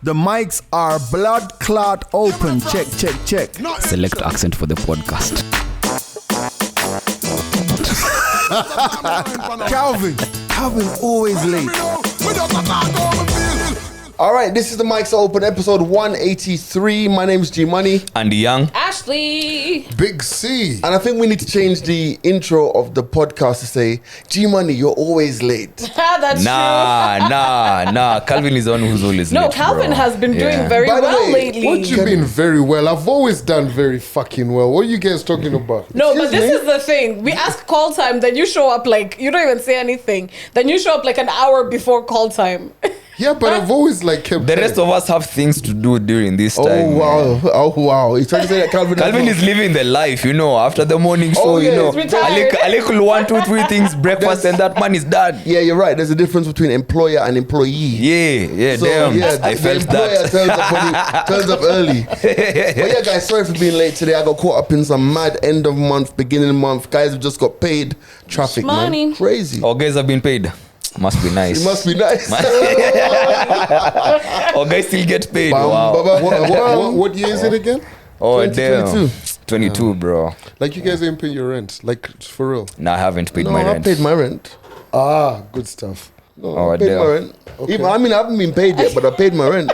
The mics are blood clot open. Check. Select accent for the podcast. Calvin always late. All right, this is the mics open, episode 183. My name is G Money. Andy Young. Ashley. Big C. And I think we need to change the intro of the podcast to say, G Money, you're always late. That's true. Nah. Calvin is the one who's always late. No, Calvin has been doing very By the well way, lately. What you mean very well? I've always done very fucking well. What are you guys talking about? No, but Excuse this me? is the thing. We ask call time, then you show up like, you don't even say anything. Then you show up like an hour before call time. Yeah, but I've always like kept The rest of us have things to do during this time. Oh, wow. He's trying to say that Calvin is living the life, after the morning show, Oh, yeah, he's retired. A little 1, 2, 3 things, breakfast, and that man is done. Yeah, you're right. There's a difference between employer and employee. Yeah, So, damn. yeah, I the felt employer that. turns up early. But yeah, guys, sorry for being late today. I got caught up in some mad end of month, beginning of month. Guys have just got paid. Traffic, Money. man. Crazy. Our guys have been paid. Must be nice. It must be nice. Our guys still get paid. Bam, Wow. ba, ba, ba, ba. What year is it again? Oh, 2022. damn. 22, bro. Like you guys ain't paying your rent. Like for real. No, I haven't paid No, my I rent. paid my rent. Ah, good stuff. No, Oh, I paid damn. my rent. Okay. Even, I haven't been paid yet, but I paid my rent.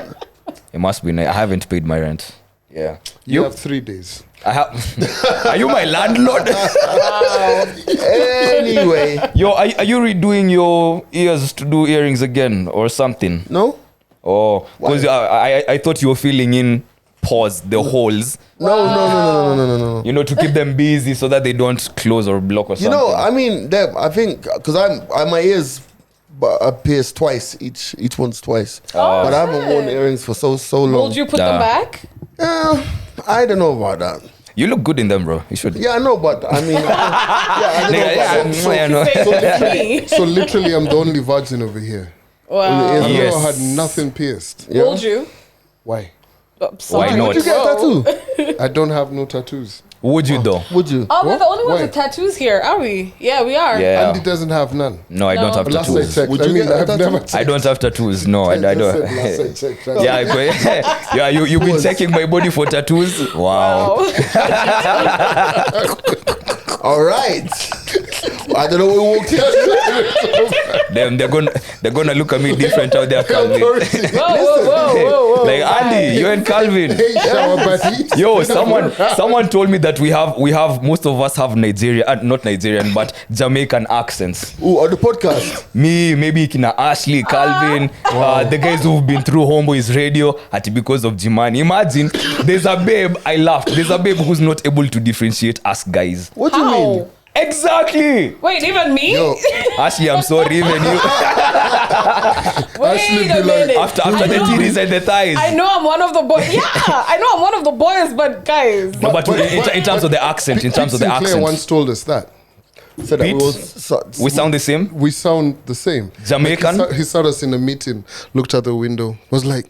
It must be nice. I haven't paid my rent. Yeah. You have 3 days. I have. Are you my landlord? Anyway, Yo, are you redoing your ears to do earrings again or something? no? Oh, because I thought you were filling in the holes, No. to keep them busy so that they don't close or block or something. I mean, I think, because my ears are pierced twice, each one's twice. But I haven't worn earrings for so long. Would you put them back? I don't know about that. You look good in them, bro. You should. Yeah, I know, but I mean, I don't know about that. I know. Me. So literally, I'm the only virgin over here. Wow. Yes. I've Yes. never had nothing pierced. Yeah. Would you? Why? Sorry. Why not? Would you get a tattoo? I don't have no tattoos. Would you though? Would you? Oh, we're the only ones Why? with tattoos here, are we? Yeah, we are. Yeah. Andy doesn't have none. No, I don't No. have Last I tattoos. checked. Would I you mean, get a I've tattoo? never I checked. don't have tattoos. No, I Just don't. said last I checked. Yeah, you've been checking my body for tattoos. Wow. All right. I don't know what we walked into. They're gonna look at me different out there, Calvin. Whoa. Like Andy, you and Calvin. Hey, shower buddy. Yo, someone told me that we have most of us have not Nigerian, but Jamaican accents. Ooh, on the podcast. Me, maybe Kina Ashley, Calvin, the guys who've been through Homeboys Radio, because of Jimani. Imagine, there's a babe, I laughed. There's a babe who's not able to differentiate us guys. What do you mean? Exactly. Wait, even me? Yo, Ashley, I'm sorry, even you. Wait Ashley a be like, minute. After I the know- titties and the thighs. I know I'm one of the boys. Yeah, I know I'm one of the boys, but guys. No, but in terms of the accent, Pete Sinclair once told us that. Said that Pete? We sound the same. We sound the same. Jamaican? Like he saw us in a meeting, looked out the window, was like,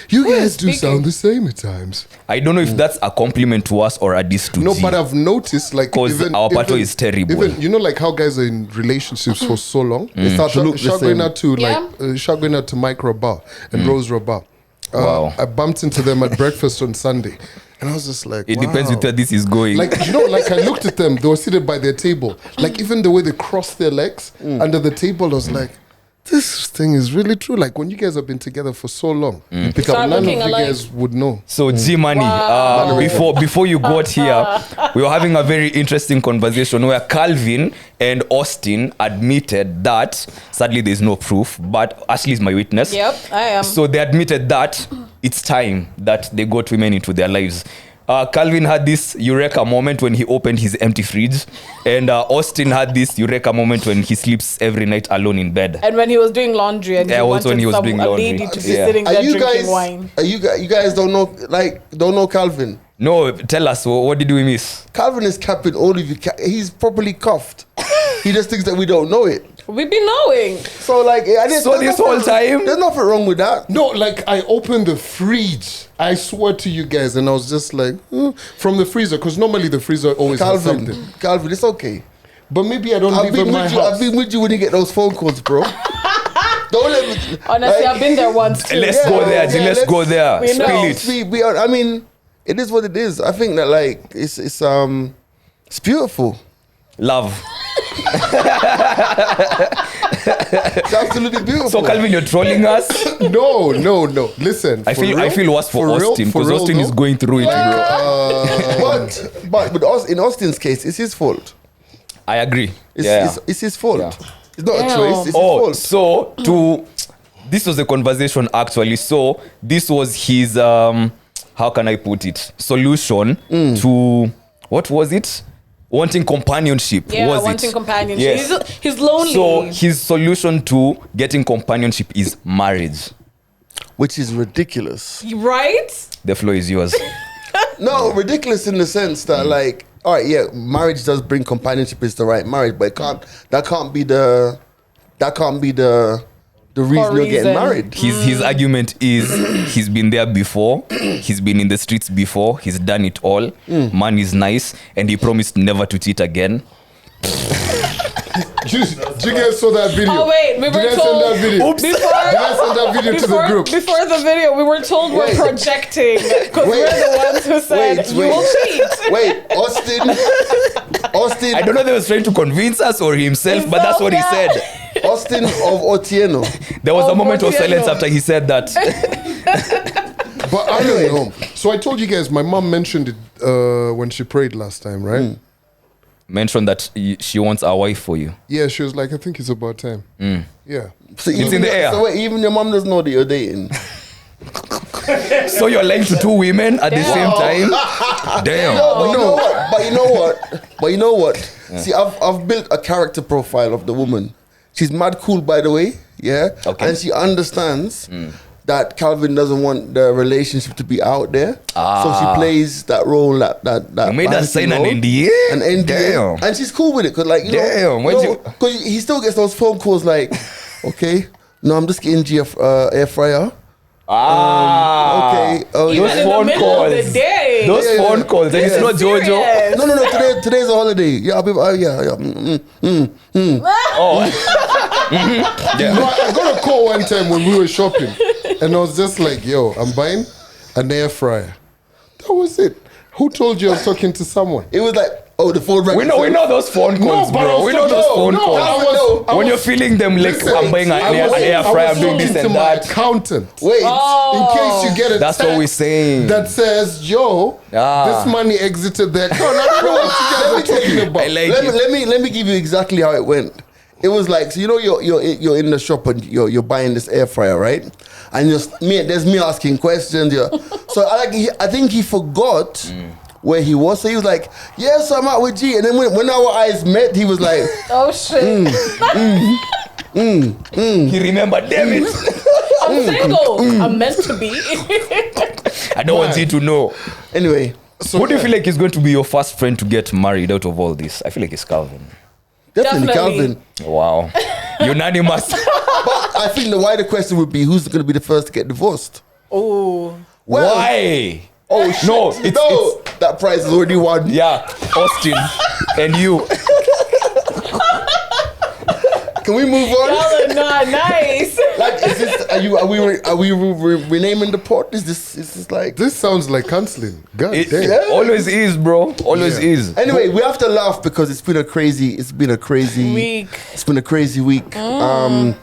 you Who is guys do speaking? sound the same at times. I don't know if that's a compliment to us or a diss to No, G. but I've noticed, like, 'Cause our pato is terrible. Even, like how guys are in relationships for so long. They start to look the Shaq going same. out to, Yeah. Shaq going out to Mike Rabat and Rose Rabat. Wow. I bumped into them at breakfast on Sunday. And I was just like, It depends wow. with where this is going. Like, like I looked at them, they were seated by their table. Like, even the way they crossed their legs under the table, I was like, this thing is really true. Like, when you guys have been together for so long, you pick up, Start none of looking you alike. guys would know. So G Money, before you got here, we were having a very interesting conversation where Calvin and Austin admitted that, sadly there's no proof, but Ashley is my witness. Yep, I am. So they admitted that it's time that they got women into their lives. Calvin had this eureka moment when he opened his empty fridge, and Austin had this eureka moment when he sleeps every night alone in bed. And when he was doing laundry and Yeah, he also wanted when he was a doing laundry. lady to be Yeah. sitting Are there you drinking guys? wine. You guys don't know Calvin? No, tell us, what did we miss? Calvin is capping all of you. He's properly cuffed. He just thinks that we don't know it. We've been knowing. So like, So this whole time? there's nothing wrong with that. No, like I opened the fridge. I swear to you guys, and I was just like, from the freezer, because normally the freezer always has something. Calvin, it's okay. But maybe I don't I've live in been my with you. house. I've been with you when you get those phone calls, bro. Don't let me. Honestly, like- I've been there once too. Let's go there, G, let's go there. We Spill know. it. I mean, it is what it is. I think that like it's beautiful. Love. It's absolutely beautiful. So Calvin, you're trolling us. No. Listen, I feel worse for Austin because Austin is going through it. Bro. but in Austin's case, it's his fault. I agree. It's his fault. Yeah. It's not a Damn. choice. It's his Oh, fault. so this was a conversation actually. So this was his how can I put it? Solution to what was it? Wanting companionship. Yeah, was wanting it? companionship. Yes. He's lonely. So his solution to getting companionship is marriage. Which is ridiculous. Right? The floor is yours. No, ridiculous in the sense that like, all right, yeah, marriage does bring companionship is the right marriage, but that can't be the reason you're getting reason. married. His argument is he's been there before, he's been in the streets before, he's done it all. Man is nice, and he promised never to cheat again. Do you guys saw that video? Oh wait, we Did were I send told that video? before. Did I send that video to the group? Before the video, we were told we're Wait. projecting because Wait. we're the ones who said Wait, you wait. will cheat. Wait, Austin I don't know if he was trying to convince us or himself, but that's what he Himself, said. Austin of Otieno. There was Oh, a moment of Otieno. silence after he said that. But I don't know. So I told you guys, my mom mentioned it when she prayed last time, right? Mentioned that she wants a wife for you. Yeah, she was like, I think it's about time. Yeah. So It's in the air. So wait, even your mom doesn't know that you're dating. So you're lying to two women at the same time? Damn. But you know what? See, I've built a character profile of the woman. She's mad cool, by the way. Yeah. Okay. And she understands that Calvin doesn't want the relationship to be out there. So she plays that role that You made us balancing sign an role. NDA? An NDA. Damn. And she's cool with it. Cause like, you Damn, know, when'd you- cause he still gets those phone calls like, okay, no, I'm just getting G air fryer. Okay. Oh, Even Those in the phone middle of the calls. day. Those Yeah, phone yeah. calls, and it's This not is Jojo. serious. No. Today's a holiday. Yeah, I'll be. Yeah. No, I got a call one time when we were shopping, and I was just like, yo, I'm buying an air fryer. That was it. Who told you I was talking to someone? It was like, oh, the phone rang. We know those phone calls, but I bro. was We know talking- those phone no, calls. I was- I When was- you're feeling them like, Listen, I'm buying an air fryer, I'm doing this talking to and my that. accountant. Wait. In case you get a That's what we're text saying. that says, yo, Ah. this money exited the account. I don't know what you guys are talking about. I like let it. me let me give you exactly how it went. It was like, so you know, you're in the shop and you're buying this air fryer, right? And there's me asking questions. So I think he forgot where he was. So he was like, yes, I'm out with G. And then when our eyes met, he was like, Oh shit. He remembered, damn it. I'm single. I'm meant to be. I don't want you to know. anyway. Who do you feel like is going to be your first friend to get married out of all this? I feel like it's Calvin. Definitely Definitely. Calvin. Wow. Unanimous. But I think the wider question would be, who's going to be the first to get divorced? Oh. Well- Why? Oh shit! No, it's- that prize is already won. Yeah, Austin and you. Can we move on? Y'all are not nice. Like, is this? Are we renaming the pot? Is this like? This sounds like counseling. God It damn. always is, bro. Always Yeah. is. Anyway, we have to laugh because it's been a crazy Week. It's been a crazy week. I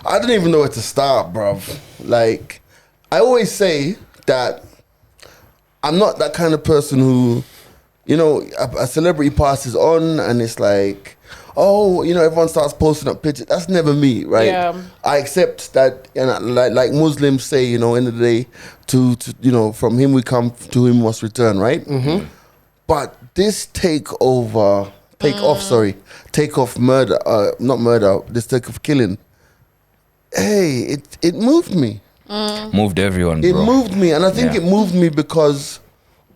don't even know where to start, bruv. Like, I always say that I'm not that kind of person who, you know, a celebrity passes on and it's like, oh, you know, everyone starts posting up pictures. That's never me, right? Yeah. I accept that, and like Muslims say, you know, end of the day, to you know, from him we come, to him must return, right? Mm-hmm. But this take off murder, not murder, this take off killing. Hey, it moved me. Moved everyone, It bro. moved me, and I think Yeah. it moved me because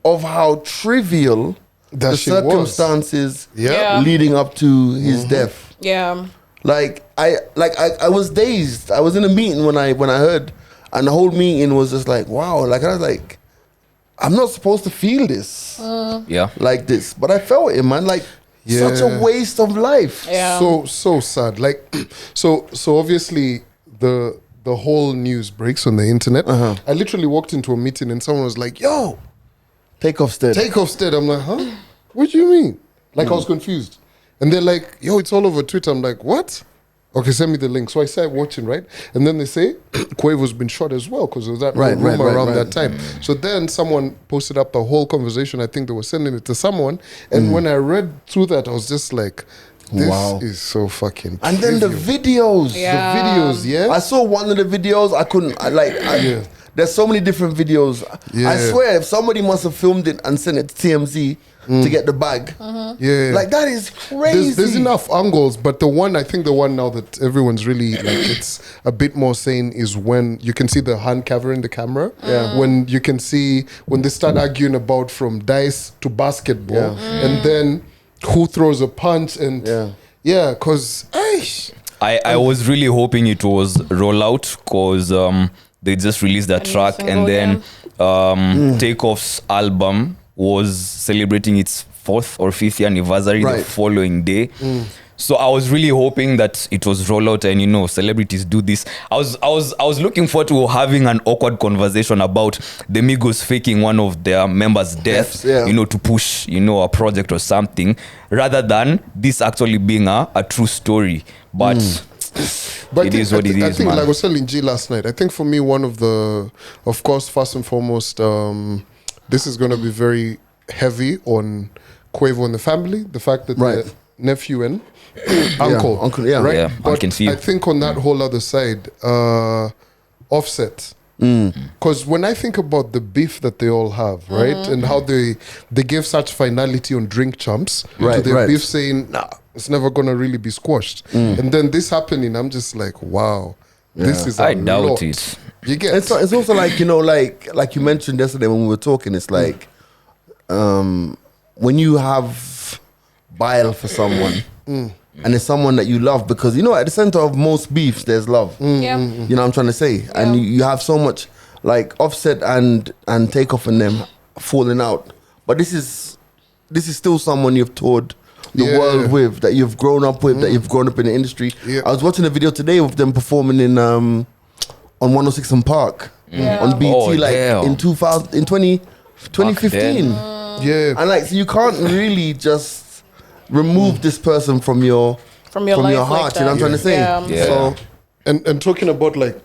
of how trivial That the shit was. circumstances Yeah. leading up to his death. Yeah. Like I was dazed. I was in a meeting when I heard, and the whole meeting was just like, wow. Like I was like, I'm not supposed to feel this Yeah. like this, but I felt it, man. Like such a Yeah. waste of life. Yeah. So sad. Like, so obviously, the whole news breaks on the internet, I literally walked into a meeting and someone was like, "Yo, Takeoff stead. Takeoff." I'm like, "Huh? What do you mean?" Like I was confused, and they're like, "Yo, it's all over Twitter." I'm like, "What?" Okay, send me the link. So I started watching, right? And then they say Quavo's been shot as well because there was that rumor around that time. So then someone posted up the whole conversation. I think they were sending it to someone. And when I read through that, I was just like, this is so fucking And then the videos. Yeah. The videos, yeah? I saw one of the videos. I couldn't. There's so many different videos. Yeah. I swear, if somebody must have filmed it and sent it to TMZ to get the bag, Yeah. like that is crazy. There's enough angles, but the one now that everyone's really like it's a bit more sane is when you can see the hand covering the camera. Yeah. When you can see when they start arguing about from dice to basketball, and then who throws a punch and because I was really hoping it was Rollout because they just released that track and then Takeoff's album was celebrating its 4th or 5th anniversary the following day. So I was really hoping that it was Rollout, and celebrities do this. I was looking forward to having an awkward conversation about the Migos faking one of their members' death, to push a project or something, rather than this actually being a true story. But it is what it is, I think, man. like I was telling G last night, I think for me, one of the, of course, first and foremost, this is going to be very heavy on Quavo and the family. The fact that the nephew and uncle, right? Yeah, But I think on that whole other side, Offset. Because when I think about the beef that they all have, right, and how they gave such finality on Drink Champs to their beef, saying, "Nah, it's never gonna really be squashed," and then this happening, I'm just like, wow, this is I doubt it. You get It's also like like you mentioned yesterday when we were talking. It's like when you have bile for someone. And it's someone that you love, because at the center of most beefs there's love. Yeah. You know what I'm trying to say? And you have so much like Offset and Takeoff and them falling out. But this is still someone you've toured the world with, that you've grown up with, that you've grown up in the industry. I was watching a video today of them performing in on 106 and Park on BT in 2015. Yeah. And like, so you can't really just remove this person from your life heart. like You know what I'm trying to say? Yeah. So and talking about like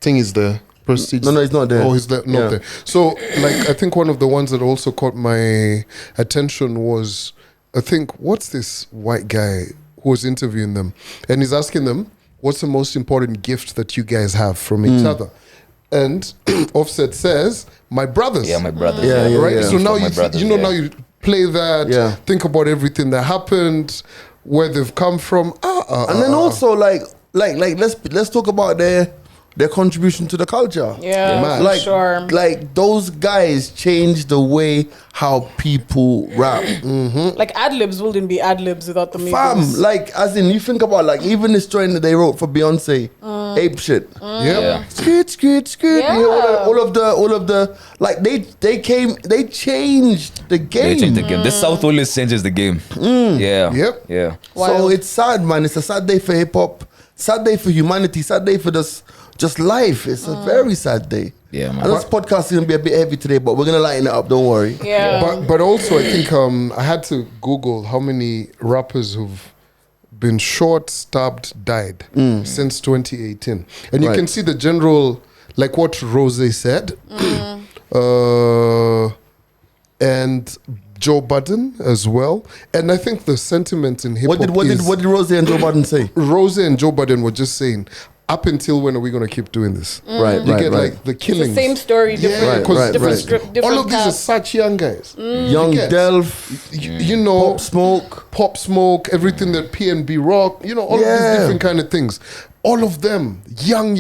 thing is the prestige. No, he's not there. Oh, he's not there. So like I think one of the ones that also caught my attention was, I think, what's this white guy who was interviewing them, and he's asking them, what's the most important gift that you guys have from each other? And Offset says, my brothers. Yeah, my brothers. Right? So now brothers, now you play that, think about everything that happened, where they've come from. And then also like let's talk about their contribution to the culture. Yeah, like sure. Like those guys changed the way how people rap. Like ad-libs wouldn't be ad-libs without the Migos. Fam, like as in you think about like even this joint that they wrote for Beyonce, Ape Shit. Yeah. Skit. Yeah. You know, all of the like they changed the game. They changed the game. The South always changes the game. Yeah. Yep. Yeah. So it's sad, man. It's a sad day for hip hop, sad day for humanity, sad day for just life. It's a very sad day. Yeah, man. I know this podcast is gonna be a bit heavy today, but we're gonna lighten it up. Don't worry. Yeah. But also I think I had to Google how many rappers who've been shot, stabbed, died since 2018, and you can see the general, like what Rose said, and Joe Budden as well. And I think the sentiment in hip hop What did Rose and Joe Budden say? Rose and Joe Budden were just saying, up until when are we going to keep doing this? Right, You get like the It's killings. the same story, different, Right, different right. script, different All of these are cast. such young guys. Young get- Delph, You know, Pop Smoke, everything that PNB Rock, all of these different kind of things. All of them, young.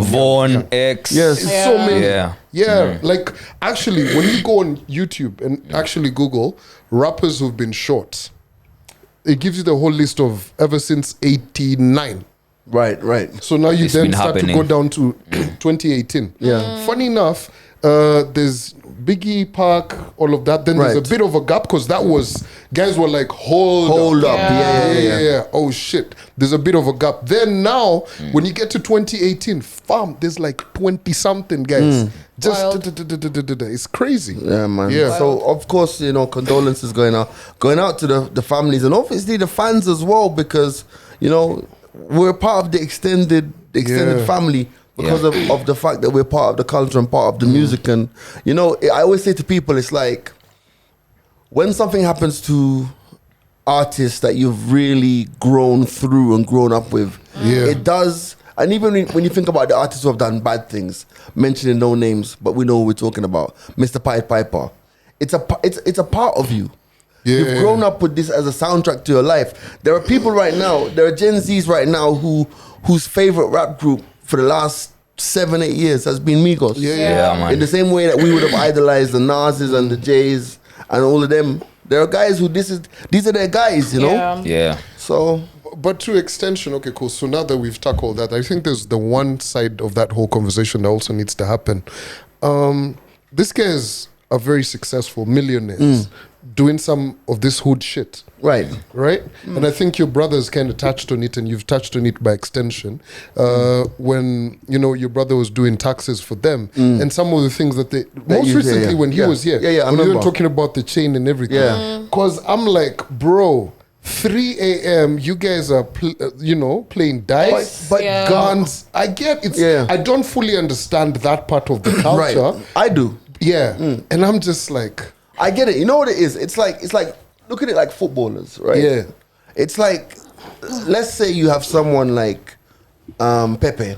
Vaughn, X. Yes. It's so many. Yeah. Like actually, when you go on YouTube and actually Google rappers who've been shot, it gives you the whole list of ever since 89. right. So now you It's then been start happening. to go down to 2018. Yeah. Funny enough, there's Biggie, Park, all of that. Then there's a Right. bit of a gap because that was guys were like, hold up. Yeah. Oh shit, there's a bit of a gap. Then now, when you get to 2018, fam, there's like 20 something guys. Just Wild. it's crazy. Yeah, man. Yeah. So of course, you know, condolences going out to the families and obviously the fans as well, because you know we're part of the extended Yeah. family because of the fact that we're part of the culture and part of the music. And you know, I always say to people, it's like when something happens to artists that you've really grown through and grown up with, Yeah. it does. And even when you think about the artists who have done bad things, mentioning no names, but we know who we're talking about, Mr. Pied Piper, it's a part of you. Yeah. You've grown up with this as a soundtrack to your life. There are people right now, there are Gen Zs right now whose favorite rap group for the last 7-8 years has been Migos. Yeah, man. In the same way that we would have idolized the Nas's and the J's and all of them, there are guys who these are their guys, you know. Yeah. Yeah. So But to extension, okay, cool. So now that we've tackled that, I think there's the one side of that whole conversation that also needs to happen. These guys are very successful millionaires doing some of this hood shit. right. Right? And I think your brothers kind of touched on it, and you've touched on it by extension. When, you know, your brother was doing taxes for them, and some of the things that they, most you say, recently yeah. when he Yeah. was here, Yeah, I when you were remember. talking about the chain and everything. Yeah. Because I'm like, bro, 3 a.m., you guys are, playing dice, But Yeah. guns. I get it. Yeah. I don't fully understand that part of the culture. Right. I do. Yeah. And I'm just like, I get it. You know what it is? It's like look at it like footballers, right? Yeah. It's like let's say you have someone like Pepe,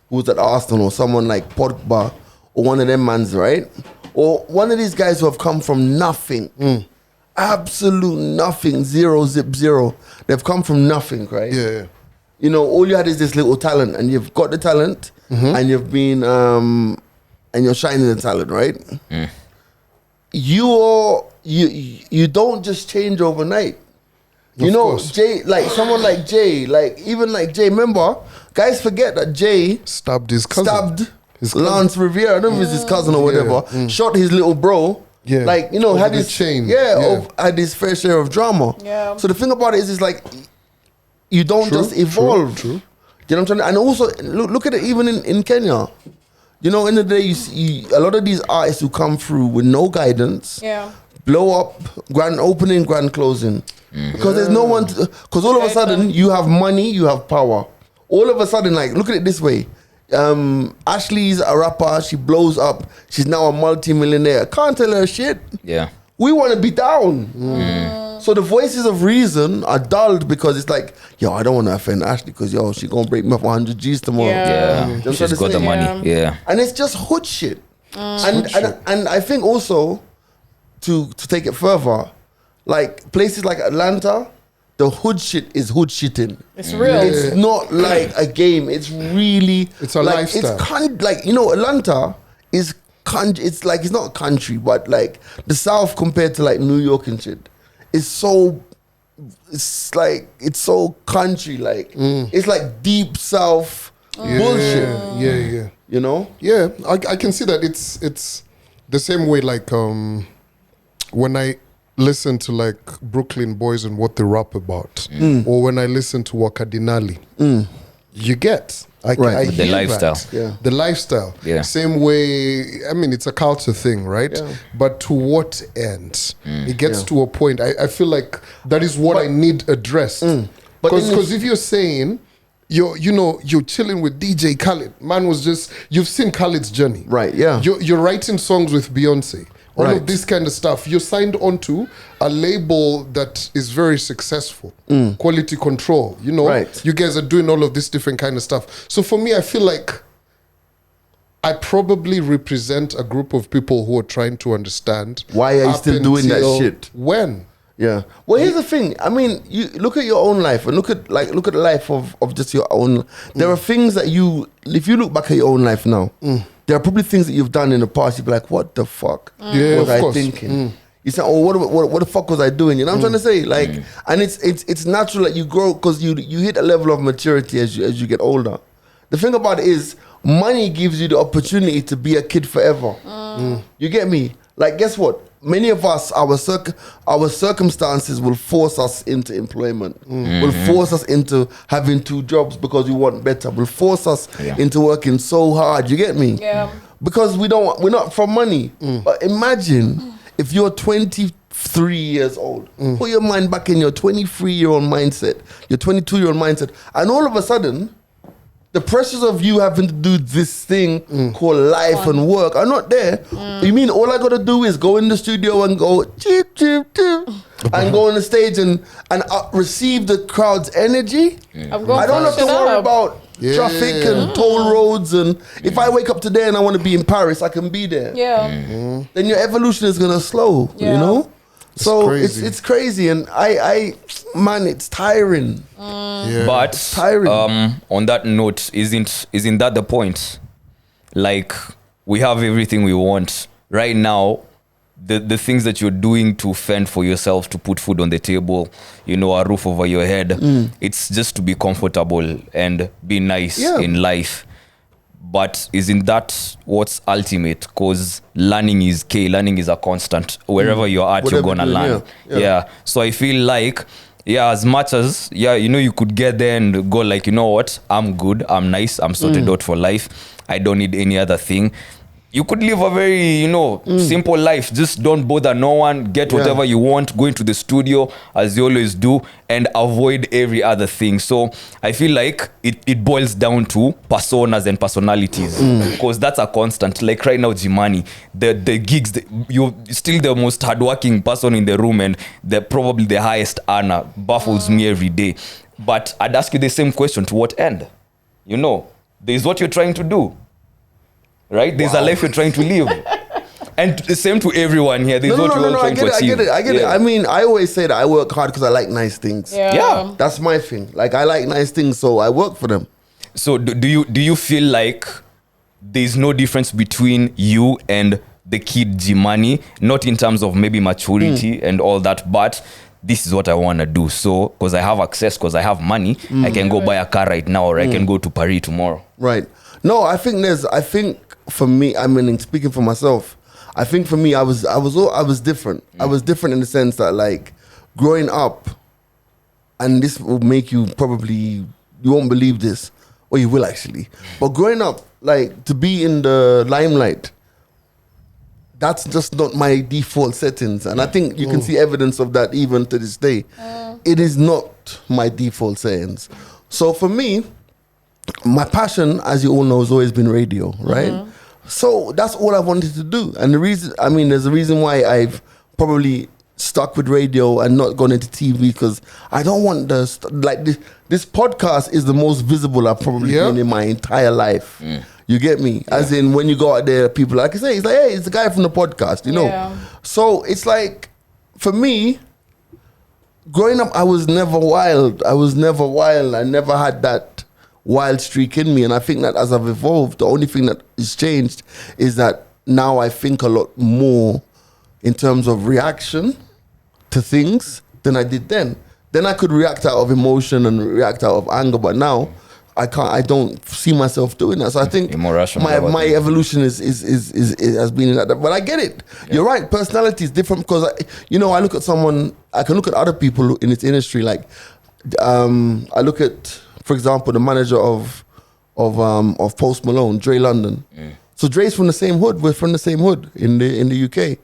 who's at Arsenal, or someone like Pogba, or one of them mans, right? Or one of these guys who have come from nothing, absolute nothing, zero. They've come from nothing, right? yeah. You know, all you had is this little talent, and you've got the talent, and you've been and you're shining the talent, right? You don't just change overnight. You Of know, course. Jay, like someone like Jay, like even like Jay. Remember, guys forget that Jay Stabbed his cousin. stabbed His cousin. Lance Riviera. I don't know if it's his cousin or whatever. Shot his little bro. Yeah. Like, you know, Over had the his chain. Yeah, Yeah. had his fair share of drama. Yeah. So the thing about it is like you don't True, just evolve. true. You know what I'm trying to, and also look at it even in Kenya. You know, in the day you see a lot of these artists who come through with no guidance, Yeah. blow up, grand opening, grand closing. Because there's no one, because all of a sudden you have money, you have power. All of a sudden, like, look at it this way. Ashley's a rapper, she blows up, she's now a multi-millionaire. Can't tell her shit. Yeah. We want to be down. So the voices of reason are dulled because it's like, yo, I don't want to offend Ashley because, yo, she going to break me up 100 G's tomorrow. Yeah. Yeah. Just She's got the understand. money. Yeah. And it's just hood shit. And I think also to take it further, like places like Atlanta, the hood shit is hood shitting. It's real. It's not like a game. It's really It's a like, lifestyle. It's like, you know, Atlanta is it's like, it's not country, but like the South compared to like New York and shit is so, it's like, it's so country, like it's like deep South bullshit, Yeah. you know? Yeah, I can see that it's the same way like when I listen to like Brooklyn Boys and what they rap about, or when I listen to Wakadinali, you get I Right. I The hear lifestyle. that. Yeah. The lifestyle. Yeah. Same way. I mean, it's a culture thing, right? Yeah. But to what end? It gets Yeah. to a point. I feel like that is what I need addressed. But Because in if you're saying you're chilling with DJ Khaled, man was just you've seen Khaled's journey, Right, yeah. You're writing songs with Beyonce. All Right. of this kind of stuff. You're signed onto a label that is very successful. Quality Control. You know, Right. you guys are doing all of this different kind of stuff. So for me, I feel like I probably represent a group of people who are trying to understand Why are you up still doing that until shit? When? Yeah. Well, here's the thing. I mean, you look at your own life and look at the life of just your own. There are things that if you look back at your own life now, there are probably things that you've done in the past. You'd be like, what the fuck Yeah, was of I course. thinking? You say, oh, what the fuck was I doing? You know what I'm trying to say? Like, and it's natural that you grow because you hit a level of maturity as you get older. The thing about it is, money gives you the opportunity to be a kid forever. You get me? Like, guess what? Many of us, our circumstances will force us into employment. Will force us into having 2 jobs because we want better. Will force us into working so hard. You get me? Yeah. Because we're not from money. But imagine if you're 23 years old. Put your mind back in your 23-year-old mindset, your 22-year-old mindset, and all of a sudden, the pressures of you having to do this thing called life and work are not there. You mean all I gotta do is go in the studio and go cheep cheep cheep and go on the stage and receive the crowd's energy? I'm going I don't have to function worry up. about traffic and toll roads, and if I wake up today and I want to be in Paris, I can be there. Yeah. Then your evolution is gonna slow. You Yeah. know. So crazy. it's crazy, and I man, it's tiring. Yeah. But tiring. on that note, isn't that the point? Like, we have everything we want right now. The things that you're doing to fend for yourself, to put food on the table, you know, a roof over your head, it's just to be comfortable and be nice in life. But isn't that what's ultimate? Because learning is key. Learning is a constant. Wherever you're at, Whatever you're gonna you're doing, learn. yeah. Yeah. So I feel like, as much as, you know, you could get there and go like, you know what, I'm good, I'm nice, I'm sorted out for life, I don't need any other thing. You could live a very, you know, simple life. Just don't bother no one. Get whatever you want. Go into the studio as you always do, and avoid every other thing. So I feel like it boils down to personas and personalities, because that's a constant. Like right now, Jimani, the gigs, you're still the most hardworking person in the room, and probably the highest earner. Baffles me every day. But I'd ask you the same question: to what end? You know, there's what you're trying to do. Right? There's a life you're trying to live. And the same to everyone here. There's what you're all I trying get to it, I achieve. get it. I mean, I always say that I work hard because I like nice things. Yeah. That's my thing. Like, I like nice things, so I work for them. So do you feel like there's no difference between you and the kid Jimani? Not in terms of maybe maturity and all that, but this is what I want to do. So, because I have access, because I have money, I can go buy a car right now, or I can go to Paris tomorrow. Right. No, I think for me, I mean, speaking for myself, I think for me, I was different. I was different in the sense that, like, growing up, and this will make you you won't believe this, or you will actually. But growing up, like, to be in the limelight, that's just not my default settings. And I think you can see evidence of that even to this day. It is not my default settings. So for me, my passion, as you all know, has always been radio, right? So that's all I wanted to do. And there's a reason why I've probably stuck with radio and not gone into TV, because I don't want this podcast is the most visible I've probably been in my entire life. You get me? As in, when you go out there, people like I say, it's like, hey, it's the guy from the podcast, you know? Yeah. So it's like, for me, growing up, I was never wild. I never had that wild streak in me. And I think that as I've evolved, the only thing that has changed is that now I think a lot more in terms of reaction to things than I did then. Then I could react out of emotion and react out of anger, but now I don't see myself doing that. So I think You're more rational about my it. evolution is has been in that. But I get it. You're right. Personality is different because I can look at other people in this industry. Like I look at, for example, the manager of Post Malone, Dre London. So Dre's from the same hood. We're from the same hood in the UK.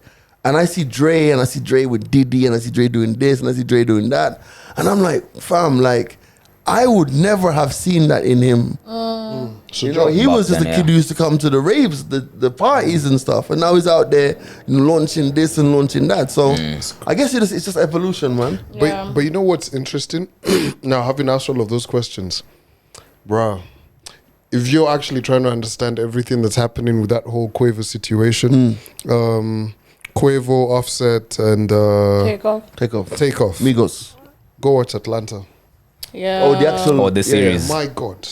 And I see Dre, and I see Dre with Diddy, and I see Dre doing this, and I see Dre doing that. And I'm like, fam, like, I would never have seen that in him. You know, he was just a kid who used to come to the raves, the parties and stuff. And now he's out there launching this and launching that. So I guess it's just evolution, man. Yeah. But you know what's interesting? Now, having asked all of those questions, bruh, if you're actually trying to understand everything that's happening with that whole Quavo situation, Quavo, Offset, and Take off. Takeoff, Migos. go watch Atlanta. Yeah. Oh, the actual. Or the series. My God.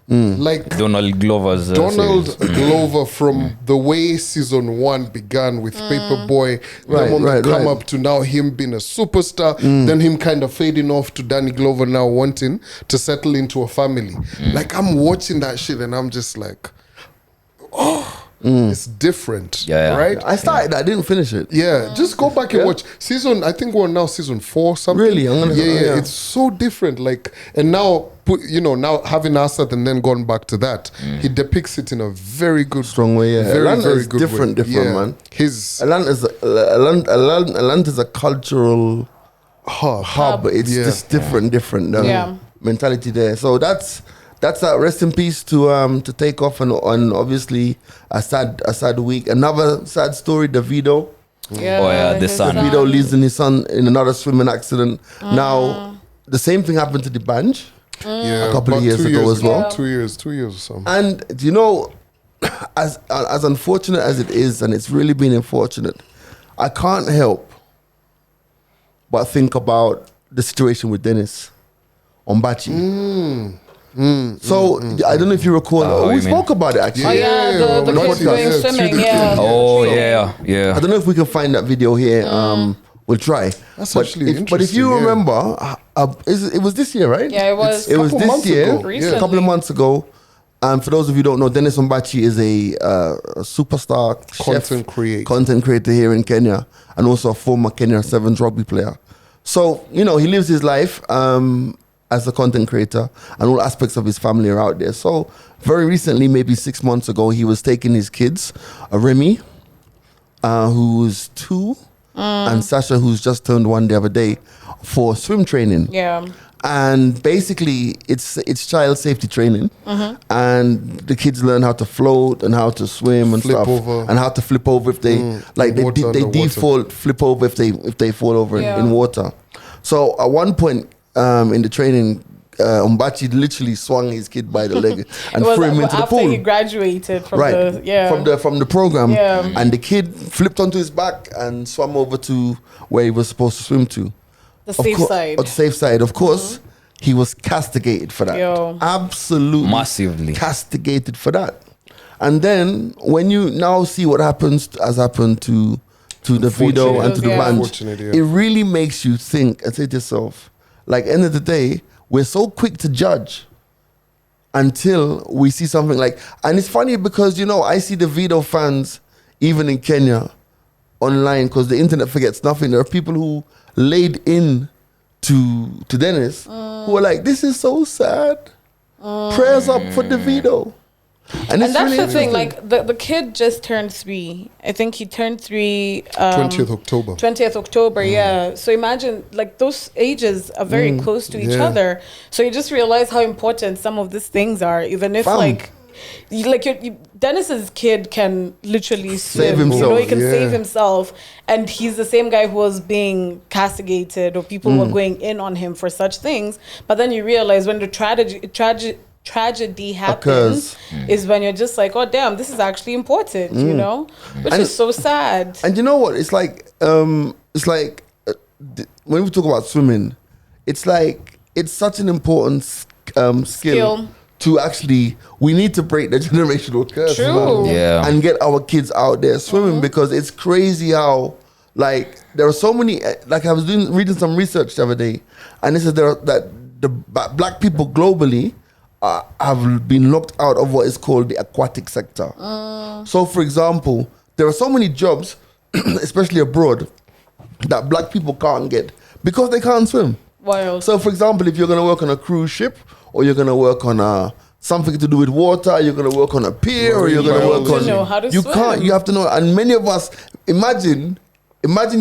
Like Donald Glover's Donald series. Glover, from the way season 1 began with Paperboy, Right, them on the come right. up to now him being a superstar, then him kind of fading off to Danny Glover now wanting to settle into a family. Like, I'm watching that shit and I'm just like, oh, It's different, Yeah. right? I started. I didn't finish it. Yeah, just go back and watch season. I think we're now season 4. Something. Really? I'm gonna- yeah. yeah. It's so different. Like, and now now having Assad and then gone back to that, he depicts it in a very good, Strong way, yeah. very Atlanta very is good different, way. different, man. His Atlanta's a cultural hub. It's Yeah. just different Yeah. mentality there. So that's rest in peace to take off and obviously a sad week. Another sad story, Davido. Yeah. Oh, yeah, the his son. Davido losing his son in another swimming accident. Now the same thing happened to the Banj. Yeah, A couple of about years 2 ago as well. Yeah. 2 years or something. And do you know, as unfortunate as it is, and it's really been unfortunate, I can't help but think about the situation with Dennis Ombachi. So I don't know if you recall. what we you mean? spoke about it actually. Oh yeah, the Yeah, kids yeah, going yeah, swimming. yeah. Yeah. Oh True. yeah. I don't know if we can find that video here. We'll try. That's but actually but if you interesting, yeah. remember, it was this year, right? Yeah, it was. It was Couple this months year, ago. a Recently. couple of months ago. For those of you who don't know, Dennis Ombachi is a superstar content creator here in Kenya, and also a former Kenya Sevens rugby player. So he lives his life as a content creator, and all aspects of his family are out there. So very recently, maybe 6 months ago, he was taking his kids, Remy, who's 2, and Sasha, who's just turned 1 the other day, for swim training. Yeah. And basically, it's child safety training, and the kids learn how to float and how to swim and Flip stuff, over. and how to flip over if they they Water, underwater. default flip over if they fall over Yeah. in water. So at one point in the training, Ombachi literally swung his kid by the leg and It was threw him into the after pool. he graduated from Right, from the program, Yeah. and the kid flipped onto his back and swam over to where he was supposed to swim to. the safe side. On the safe side, of course, he was castigated for that. Yo. Absolutely. Massively. Castigated for that. And then when you now see what has happened to the video and to the Yeah. band, Unfortunate, yeah. it really makes you think and say to yourself, like, end of the day, we're so quick to judge until we see something like, and it's funny because, I see the Davido fans, even in Kenya, online, because the internet forgets nothing. There are people who laid in to Dennis who are like, this is so sad. Prayers up for Davido. And And that's really the thing, interesting. like the kid just turned 3. I think he turned 3 20th October. 20th October, yeah. So imagine, like, those ages are very close to each yeah. other. So you just realize how important some of these things are, even if, Fam. Dennis's kid can literally Save swim. himself, He can yeah. save himself. And he's the same guy who was being castigated, or people were going in on him for such things. But then you realize when the tragedy happens is when you're just like, oh damn, this is actually important, which And- is so sad. And you know what? It's like when we talk about swimming, it's like it's such an important skill to actually. We need to break the generational curse, True. man, Yeah. and get our kids out there swimming because it's crazy how there are so many. Like I was reading some research the other day, and it said that the black people globally have been locked out of what is called the aquatic sector. So, for example, there are so many jobs, especially abroad, that black people can't get because they can't swim. Wild. So, for example, if you're going to work on a cruise ship, or you're going to work on something to do with water, you're going to work on a pier, or you're going to work on. You know how to you swim. can't. You have to know. And many of us imagine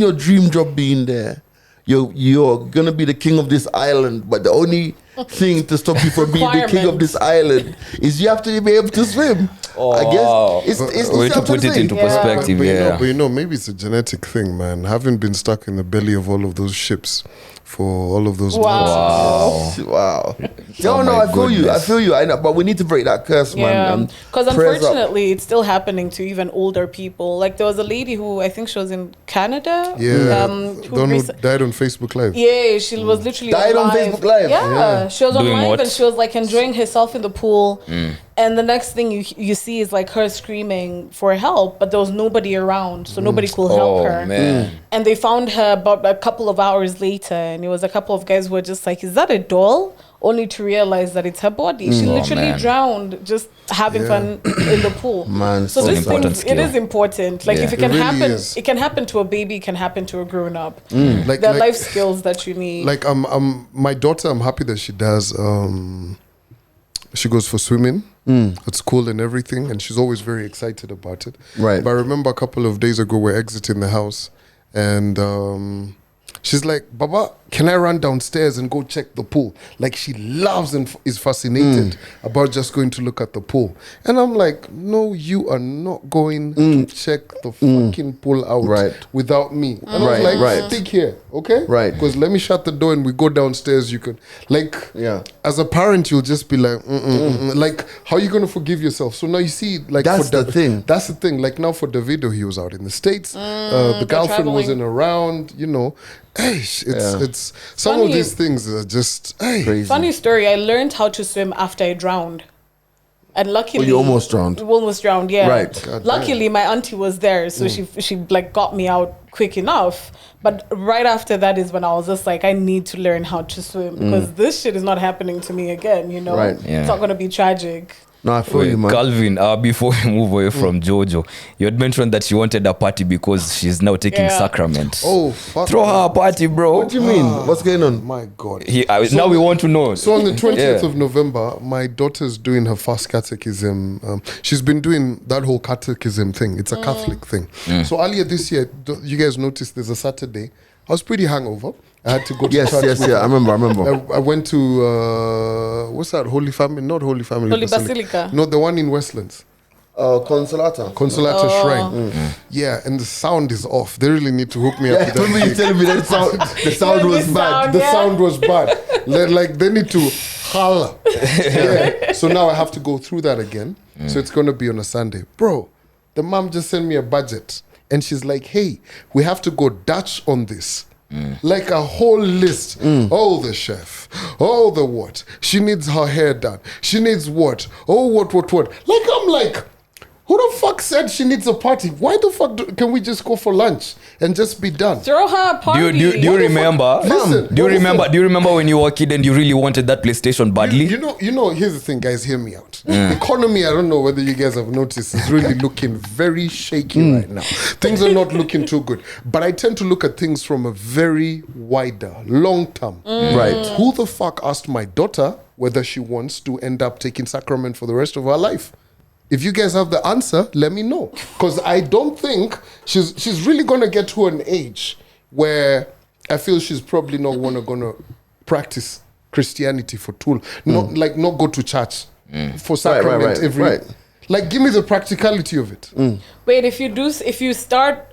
your dream job being there. You're gonna be the king of this island, but the only thing to stop you from being the king of this island is you have to be able to swim. I guess it's Way to put it into Yeah. perspective, But yeah. maybe it's a genetic thing, man. Having been stuck in the belly of all of those ships for all of those months. Wow. Oh No, my I feel you. I goodness. feel you. I know, but we need to break that curse, Yeah, man. because Prayers up. unfortunately, it's still happening to even older people. Like there was a lady who I think she was in Canada. Yeah. who Don who rec- died on Facebook Live. Yeah, she was literally Died on live. Facebook Live? Yeah, she was on Doing live what? and she was like enjoying herself in the pool. And the next thing you see is like her screaming for help, but there was nobody around, so nobody could help Oh, her. man. And they found her about a couple of hours later, and it was a couple of guys who were just like, "Is that a doll?" only to realize that it's her body. She literally man. drowned just having Yeah. fun in the pool. Man, so it's an this important thing, it skill. is important. Like Yeah. if it can It really happen, is. it can happen to a baby, it can happen to a grown up. Like, There are like, life skills that you need. like my daughter, I'm happy that she does she goes for swimming at school and everything, and she's always very excited about it. Right. But I remember a couple of days ago we're exiting the house, and she's like, Baba, can I run downstairs and go check the pool? Like, she loves and is fascinated about just going to look at the pool. And I'm like, no, you are not going to check the fucking pool out Right. without me. And I Right, was like, right. stick here, okay? Right. Because let me shut the door and we go downstairs. You could, like, Yeah. as a parent, you'll just be like, like, how are you going to forgive yourself? So now you see, like, That's for the thing. That's the thing. Like, now for Davido, he was out in the States. The girlfriend traveling. wasn't around, you know. Hey, it's some of Funny. these things are just, hey. Crazy. Funny story, I learned how to swim after I drowned. And luckily, Oh, you almost drowned? Almost drowned, yeah. Right. God Luckily, my auntie was there, so she like got me out quick enough. But right after that is when I was just like, I need to learn how to swim because this shit is not happening to me again. You know, Right. Yeah. It's not gonna be tragic. No, I feel you, man. Calvin, before we move away from Jojo, you had mentioned that she wanted a party because she's now taking Yeah. sacrament. Oh, fuck. Throw her a party, bro. What do you mean? What's going on? My God. Now we want to know. So on the 20th Yeah. of November, my daughter's doing her first catechism. She's been doing that whole catechism thing. It's a Catholic thing. So earlier this year, you guys noticed there's a Saturday. I was pretty hungover. I had to go to Yes, church. yes, with yeah. her. I remember. I went to what's that? Holy Family? Not Holy Family. Holy Basilica. No, the one in Westlands. Consolata. Consolata Shrine. Yeah, and the sound is off. They really need to hook me up Yeah, with that. remember you telling me that the sound was The bad. sound. The Yeah. sound was bad. Like they need to holler. Yeah. So now I have to go through that again. So it's gonna be on a Sunday, bro. The mom just sent me a budget, and she's like, "Hey, we have to go Dutch on this." Like a whole list. Oh, the chef. Oh, the what? She needs her hair done. She needs what? Oh, what? Like, I'm like, who the fuck said she needs a party? Why the fuck can we just go for lunch and just be done? Throw her a Do party. you remember? Listen, do you listen. remember? Do you remember when you were a kid and you really wanted that PlayStation badly? You know, here's the thing, guys, hear me out. The economy, I don't know whether you guys have noticed, is really looking very shaky right now. Things are not looking too good. But I tend to look at things from a very wider, long term. Right. Who the fuck asked my daughter whether she wants to end up taking sacrament for the rest of her life? If you guys have the answer, let me know. Because I don't think she's really gonna get to an age where I feel she's probably not gonna practice Christianity for tool. Not go to church for sacrament right, every. right. Like, give me the practicality of it. Wait, if you start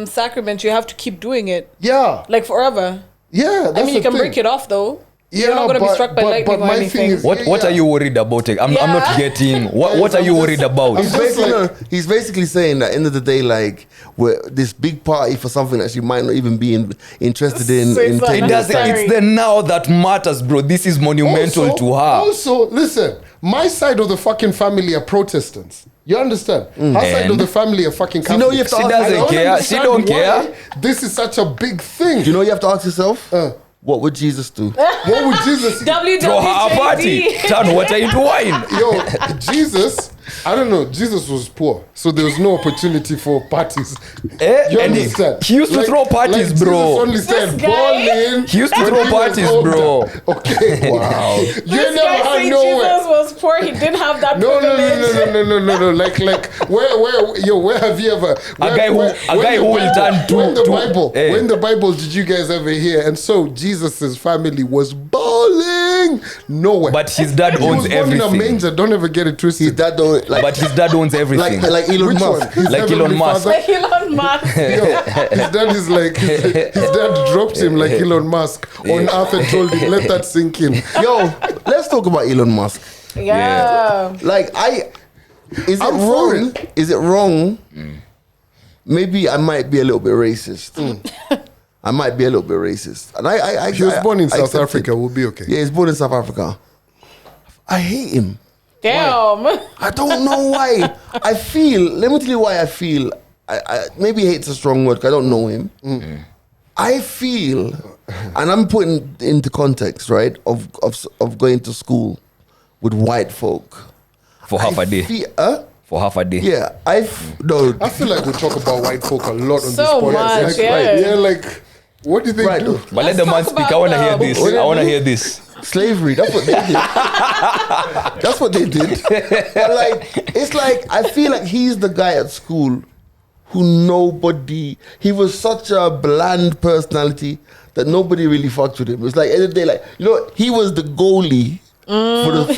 sacrament, you have to keep doing it Yeah, like forever. yeah. That's I mean, you the can thing. break it off though. Yeah, You're not going to be but- struck by but- lightning but or my anything. thing is- What Yeah. are you worried about? I'm not Yeah. getting. What are I'm you just- worried about? I'm He's just basically, like- he's basically saying that end of the day, like, we're this big party for something that she might not even be interested in. So it's not taking It doesn't. the time. It's the now that matters, bro. This is monumental to her. Also, listen, my side of the fucking family are Protestants. You understand? Her side And? of the family are fucking You Catholic. know you have to She ask- doesn't I don't care. understand She don't why care. This is such a big thing. Do you know you have to ask yourself? What would Jesus do? What would Jesus? Throw her a party. WWJD. Turn water into wine. Yo, Jesus, I don't know. Jesus was poor, so there was no opportunity for parties. Eh? You And understand? he used to throw parties, like bro. Jesus only said guy? balling. He used to when throw he was parties, older. bro. Okay, wow. You This never guy had saying nowhere. Jesus was poor. He didn't have that No, privilege. no. Like, where have you ever? guy who- a guy who will turn to- when the to- Bible, eh. when the Bible, did you guys ever hear? And so Jesus's family was balling nowhere. But his dad he was owns born in a everything. manger. Don't ever get it twisted. His dad don't like But his dad owns everything. like Elon Which Musk. one? His Like heavenly Elon Musk. father? Like Elon Musk. Yo, his dad is like his dad dropped him like Elon Musk on earth and told him, let that sink in. Yo, let's talk about Elon Musk. Yeah. Like is it I'm for wrong? Is it wrong? Maybe I might be a little bit racist. I might be a little bit racist. And I He was born in I South accept Africa. it. We'll be okay. Yeah, he's born in South Africa. I hate him. Damn. I don't know why. I feel. Let me tell you why I feel. I maybe hate's a strong word because I don't know him. I feel, and I'm putting into context, right, of going to school with white folk. For half a day. For half a day. Yeah, I feel like we talk about white folk a lot on So this podcast. much, Like, yeah. like, what do they Right. do? But let the man Let's speak. talk I want to hear about, this. what I want to they do. hear this. slavery. That's what they did. That's what they did. But like, it's like I feel like he's the guy at school who he was such a bland personality that nobody really fucked with him. It's like every day, like, you know, he was the goalie for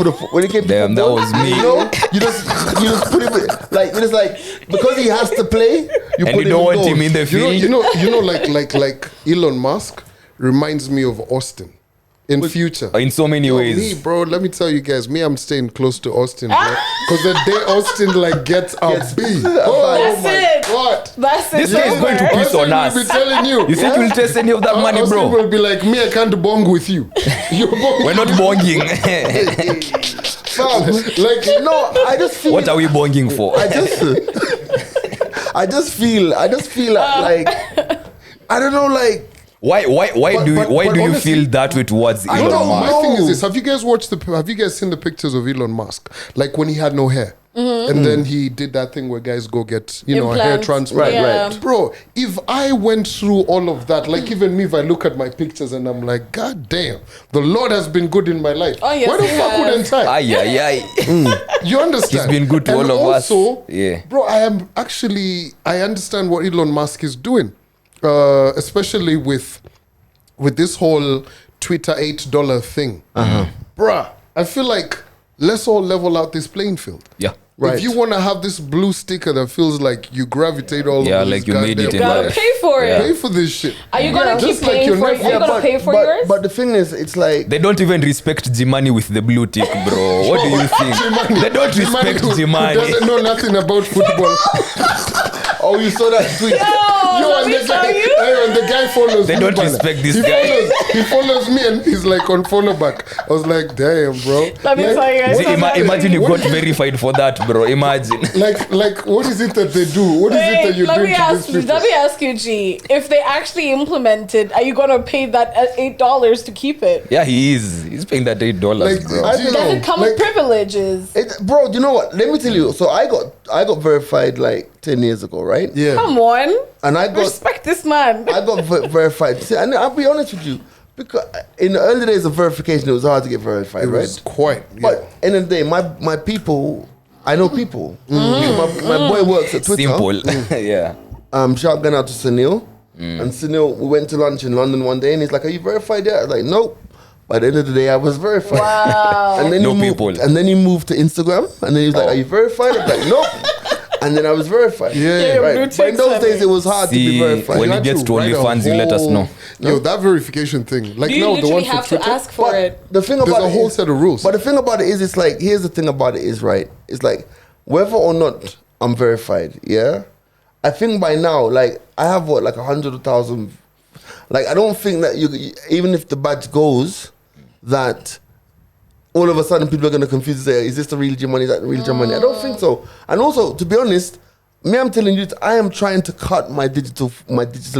the when it came to Damn, that football. was me. You know, you just put him like it's like because he has to play, you And put you don't want in him in the field. You know, like Elon Musk reminds me of Austin in future. In so many ways. Me, bro, let me tell you guys, I'm staying close to Austin, bro. Because the day Austin like gets a Gets B, a oh That's my it. god. That's it. This guy is going to Over. piss on Austin will us. be telling you. You think you'll taste any of that money, Austin bro? will be like, me, I can't bong with you. You're bong. We're not bonging. Like, No, I just feel What are we bonging for? I just feel like I don't know, like Why But do you honestly, feel that way towards I Elon don't know. Musk? My thing is this: have you guys seen the pictures of Elon Musk? Like when he had no hair, and then he did that thing where guys go get a hair Implants. transplant. Right, right. Bro, if I went through all of that, like even me, if I look at my pictures and I'm like, God damn, the Lord has been good in my life. Oh, yes, Why the he fuck has. wouldn't I? Ay, ay, ay. You understand? He's been good to And all of us. also, Yeah. bro, I understand what Elon Musk is doing, especially with this whole Twitter $8 thing. Bruh, I feel like let's all level out this playing field. Yeah. Right. If you want to have this blue sticker that feels like you gravitate all Yeah, over like this you made it goddamn in Gotta life. pay for it. Yeah. pay for this shit. Are you gonna keep Just like paying your for it? nephew. Are you gonna pay for yours? But the thing is, it's like They don't even respect Jimani with the blue tick, bro. What do you think? They don't respect who Jimani. doesn't know nothing about football. oh, you saw that tweet. Let me tell you. And the guy follows They me, don't man. respect this he guy. He follows me and he's like on follow back. I was like, damn, bro. Let me Like, tell you, I See, saw that imagine you What got verified for that, bro. Imagine. Like, what is it that they do? What is it that Wait, you let do me to ask these you. people? Let me ask you, G. If they actually implement it, are you gonna pay that $8 to keep it? Yeah, he is. He's paying that $8, Like, bro. I don't Does know. it come with privileges? Bro, you know what? Let me tell you. So I got verified like 10 years ago, right? Yeah. Come on, And I got respect this man. I got verified. See, and I'll be honest with you, because in the early days of verification, it was hard to get verified, It right? was quite. Yeah. But end of the day, my people, I know people. My boy works at Twitter. Simple. Yeah. Shout out to Sunil. And Sunil, we went to lunch in London one day, and he's like, "Are you verified yet?" I was like, "Nope." By the end of the day, I was verified. Wow. And then No he moved, people. And then he moved to Instagram, and then he was like, Oh. "Are you verified?" I was like, "Nope." And then I was verified. Yeah. Right. blue But in ticks, those I days, mean. it was hard to be See, verified. when You it had gets to write a OnlyFans, you let us whole- know. Yo, that verification thing. Like Do you now, the literally one for have to Twitter. ask for it? The thing There's about a it whole is- set of rules. But the thing about it is, it's like, here's the thing about it is, right? It's like, whether or not I'm verified, yeah? I think by now, like, I have what, like 100,000. Like, I don't think that even if the badge goes, that all of a sudden people are going to confuse and say, is this the real G money? Is that the real G money? I don't think so. And also, to be honest, I'm telling you, I am trying to cut my digital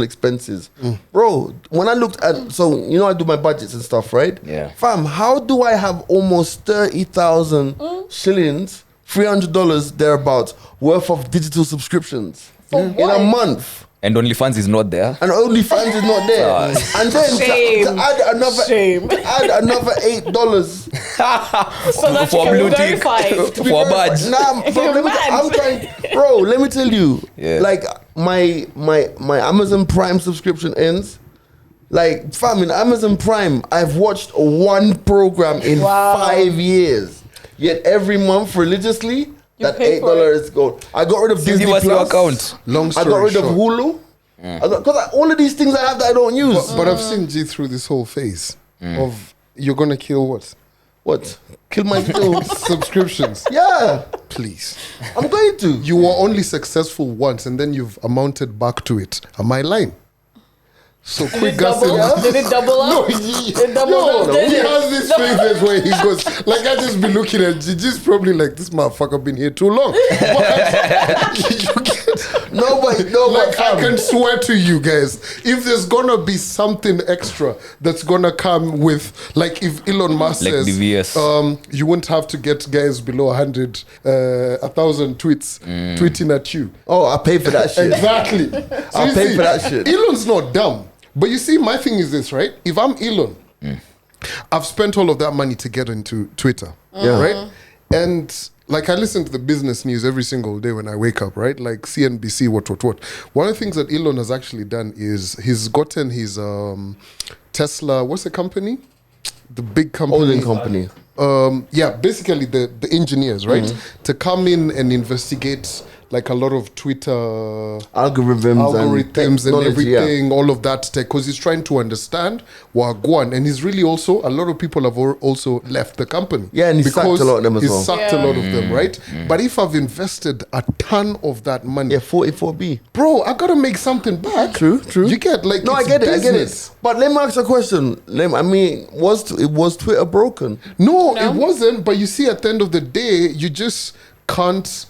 expenses. Bro, when I looked at, so, you know, I do my budgets and stuff, right? Yeah. Fam, how do I have almost 30,000 shillings, $300 thereabouts, worth of digital subscriptions in what? a month? And OnlyFans is not there. And OnlyFans is not there. And then Shame. to add another Shame. to add another $8 So that you For can blue be tick. verified. to be For a verified. badge. Nah, bro, You're mad. I'm trying, bro. Let me tell you, Yeah. like my Amazon Prime subscription ends. Like, fam, in Amazon Prime, I've watched one program in Wow. 5 years. Yet every month, religiously, that pay for $8 is gone. I got rid of Disney Give us your Plus. account. Long I story got rid short. of Hulu. Because all of these things I have that I don't use. But I've seen G through this whole phase of you're gonna kill what? What? Kill my digital. Subscriptions. Yeah, Please. I'm going to. You were only successful once and then you've amounted back to it. Am I lying? So quick gas Double up? Did it double up? he double up, did he it? has these phases where he goes, like I just be looking at Gigi's probably like, this motherfucker been here too long. But you get, No, but no, like but I fam. can swear to you guys, if there's gonna be something extra that's gonna come with, like if Elon Musk Like says, the VS. you won't have to get guys below 1,000 tweets tweeting at you. Oh, I pay for that shit. Exactly. I'll you pay see, for that shit. Elon's not dumb. But you see, my thing is this, right? If I'm Elon, I've spent all of that money to get into Twitter, Yeah. right? And like I listen to the business news every single day when I wake up, right? Like CNBC, what. One of the things that Elon has actually done is he's gotten his Tesla, what's the company? The big company. Holding company. Yeah, basically the engineers, right? To come in and investigate like a lot of Twitter algorithms and technology, yeah. everything, all of that tech, because he's trying to understand Wagwan, and he's really also, a lot of people have also left the company. Yeah, and he sacked a lot of them as he's well. sacked a lot of them, right? But if I've invested a ton of that money, Yeah, 44B. bro, I gotta make something back. True. You get like, No, I it's get it. business. But let me ask you a question. I mean, was Twitter broken? No, No? it wasn't. But you see, at the end of the day, you just can't.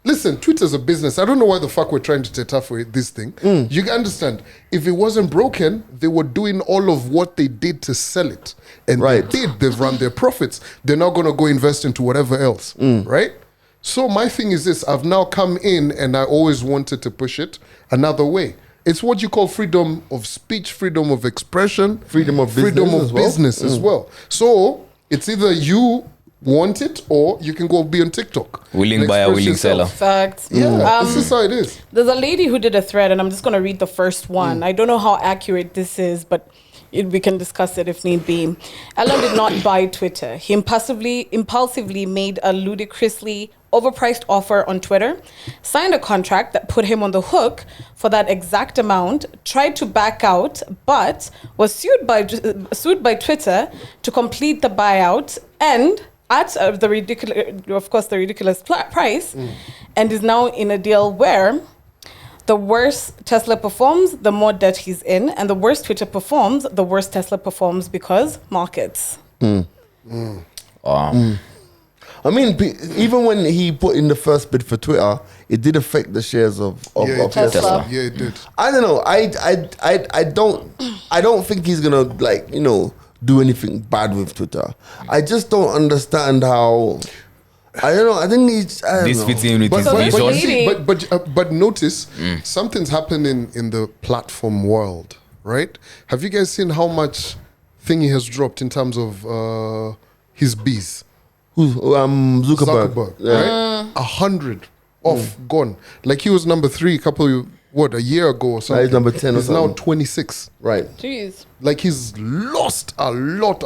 Listen, Twitter's a business. I don't know why the fuck we're trying to take tough with this thing. You can understand. If it wasn't broken, they were doing all of what they did to sell it. And Right. they did. They've run their profits. They're not going to go invest into whatever else. Right? So my thing is this. I've now come in and I always wanted to push it another way. It's what you call freedom of speech, freedom of expression, Freedom of business as well. So it's either you want it or you can go be on TikTok. Willing and buyer, express willing yourself. seller. Facts. Yeah, this is how it is. There's a lady who did a thread, and I'm just going to read the first one. I don't know how accurate this is, but we can discuss it if need be. Elon did not buy Twitter. He impulsively made a ludicrously overpriced offer on Twitter, signed a contract that put him on the hook for that exact amount, tried to back out, but was sued by Twitter to complete the buyout, and at the ridiculous price, and is now in a deal where the worse Tesla performs, the more debt he's in, and the worse Twitter performs, the worse Tesla performs because markets. I mean, even when he put in the first bid for Twitter, it did affect the shares of Yeah, Tesla. Yeah, it did. I don't know. I don't think he's gonna do anything bad with Twitter. I just don't understand how. I don't know. I think he's. I don't This know. fits in with But, his So but, this but, you vision. see, but notice something's happening in the platform world, right? Have you guys seen how much Thingy has dropped in terms of his bees? Who's Zuckerberg? Right? 100 off, gone. Like he was number 3 a year ago or something. he's number 10 or He's now something. 26. Right. Jeez. Like he's lost a lot.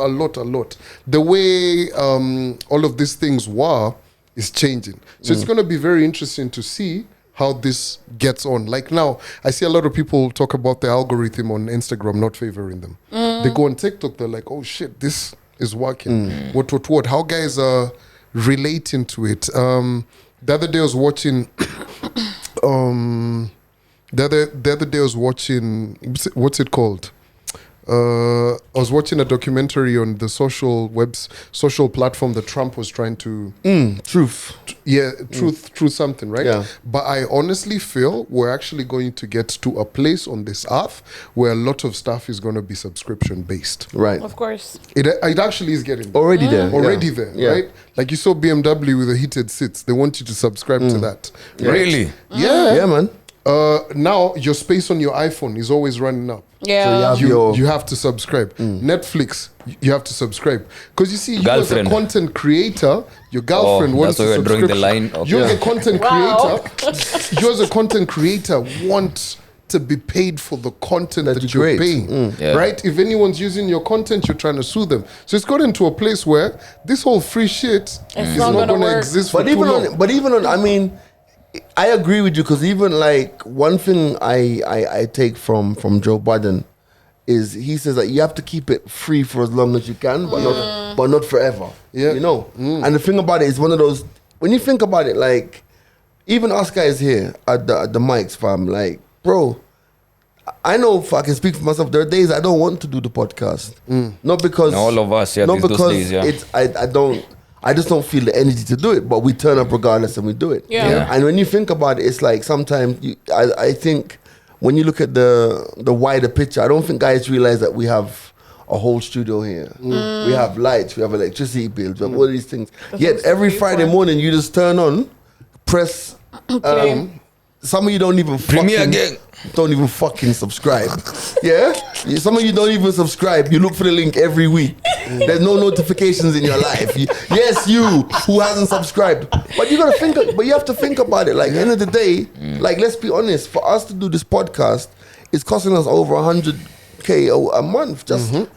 The way all of these things were is changing. So it's going to be very interesting to see how this gets on. Like now, I see a lot of people talk about the algorithm on Instagram not favoring them. They go on TikTok, they're like, oh shit, this is working. What? How guys are relating to it. The other day I was watching... The other day I was watching, what's it called? I was watching a documentary on the social platform that Trump was trying to, Truth. truth something, right? Yeah. But I honestly feel we're actually going to get to a place on this earth where a lot of stuff is going to be subscription based. Right. Of course. It actually is getting there. Already there. Already yeah. there, Yeah. right? Like you saw BMW with the heated seats. They want you to subscribe to that. Right? Really? Yeah. Yeah, man. Now your space on your iPhone is always running up. Yeah. So You have to subscribe. Netflix, you have to subscribe. Because you see, you Girlfriend. as a content creator, your girlfriend wants that's why to we're drawing the subscribe. line of- You as a Yeah. content Wow. creator, you as a content creator want to be paid for the content That that you you're create. paying, Yeah. right? If anyone's using your content, you're trying to sue them. So it's gotten to a place where this whole free shit is not not gonna going to work. exist for But too even long. on, I mean, I agree with you because even like one thing I take from Joe Biden is he says that you have to keep it free for as long as you can, but not forever. Yeah. You know. And the thing about it is one of those when you think about it, like even us guys here at the mics, fam, like, bro, I know if I can speak for myself. There are days I don't want to do the podcast, not because All of us, yeah, not there's those because days, yeah. it's I don't. I just don't feel the energy to do it, but we turn up regardless and we do it. Yeah. And when you think about it, it's like sometimes I think when you look at the wider picture, I don't think guys realize that we have a whole studio here. We have lights, we have electricity bills, we have all these things. Yet every Friday morning you just turn on, press some of you don't even fucking subscribe. Yeah? Some of you don't even subscribe. You look for the link every week. There's no notifications in your life. Yes, you who hasn't subscribed. But you have to think about it. Like, at the end of the day, like, let's be honest, for us to do this podcast, it's costing us over 100K a month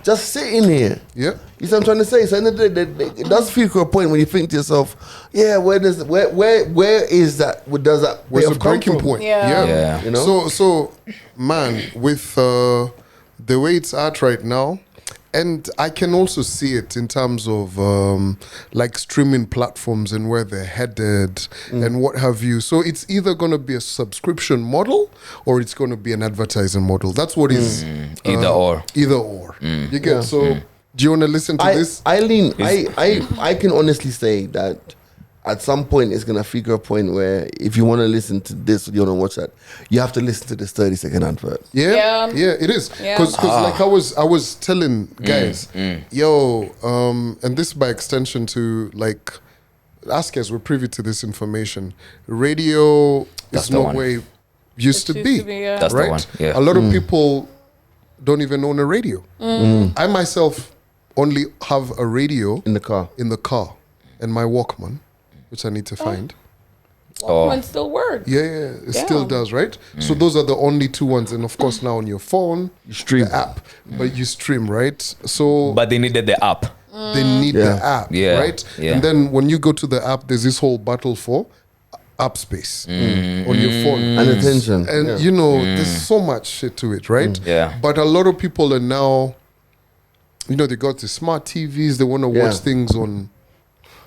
just sitting here. Yeah. You see what I'm trying to say? So at the end of the day, it does feel to a point when you think to yourself, yeah, where is that? Where's the breaking point? Yeah. You know? So man, with the way it's at right now, and I can also see it in terms of like streaming platforms and where they're headed and what have you. So it's either going to be a subscription model or it's going to be an advertising model. That's what is Either or. Either or. You get so. Do you want to listen to this? I can honestly say that at some point it's gonna figure a point where if you want to listen to this or you want to watch that, you have to listen to this 30-second advert. Yeah, it is. Yeah. Because like I was telling guys, and this by extension to like us guys, we're privy to this information. Radio That's is the not one. where it used to be. That's right? the one. Yeah. A lot of people don't even own a radio. I myself only have a radio In the car. and my Walkman, which I need to find. Walkman still works. Yeah, it still does, right? So those are the only two ones, and of course now on your phone, You stream. the app, but you stream, right? So But they needed the app. they need the app, Yeah. right? Yeah. And then when you go to the app, there's this whole battle for app space on your phone. And attention. And you know, there's so much shit to it, right? Yeah. But a lot of people are now, you know, they got the smart TVs, they want to watch things on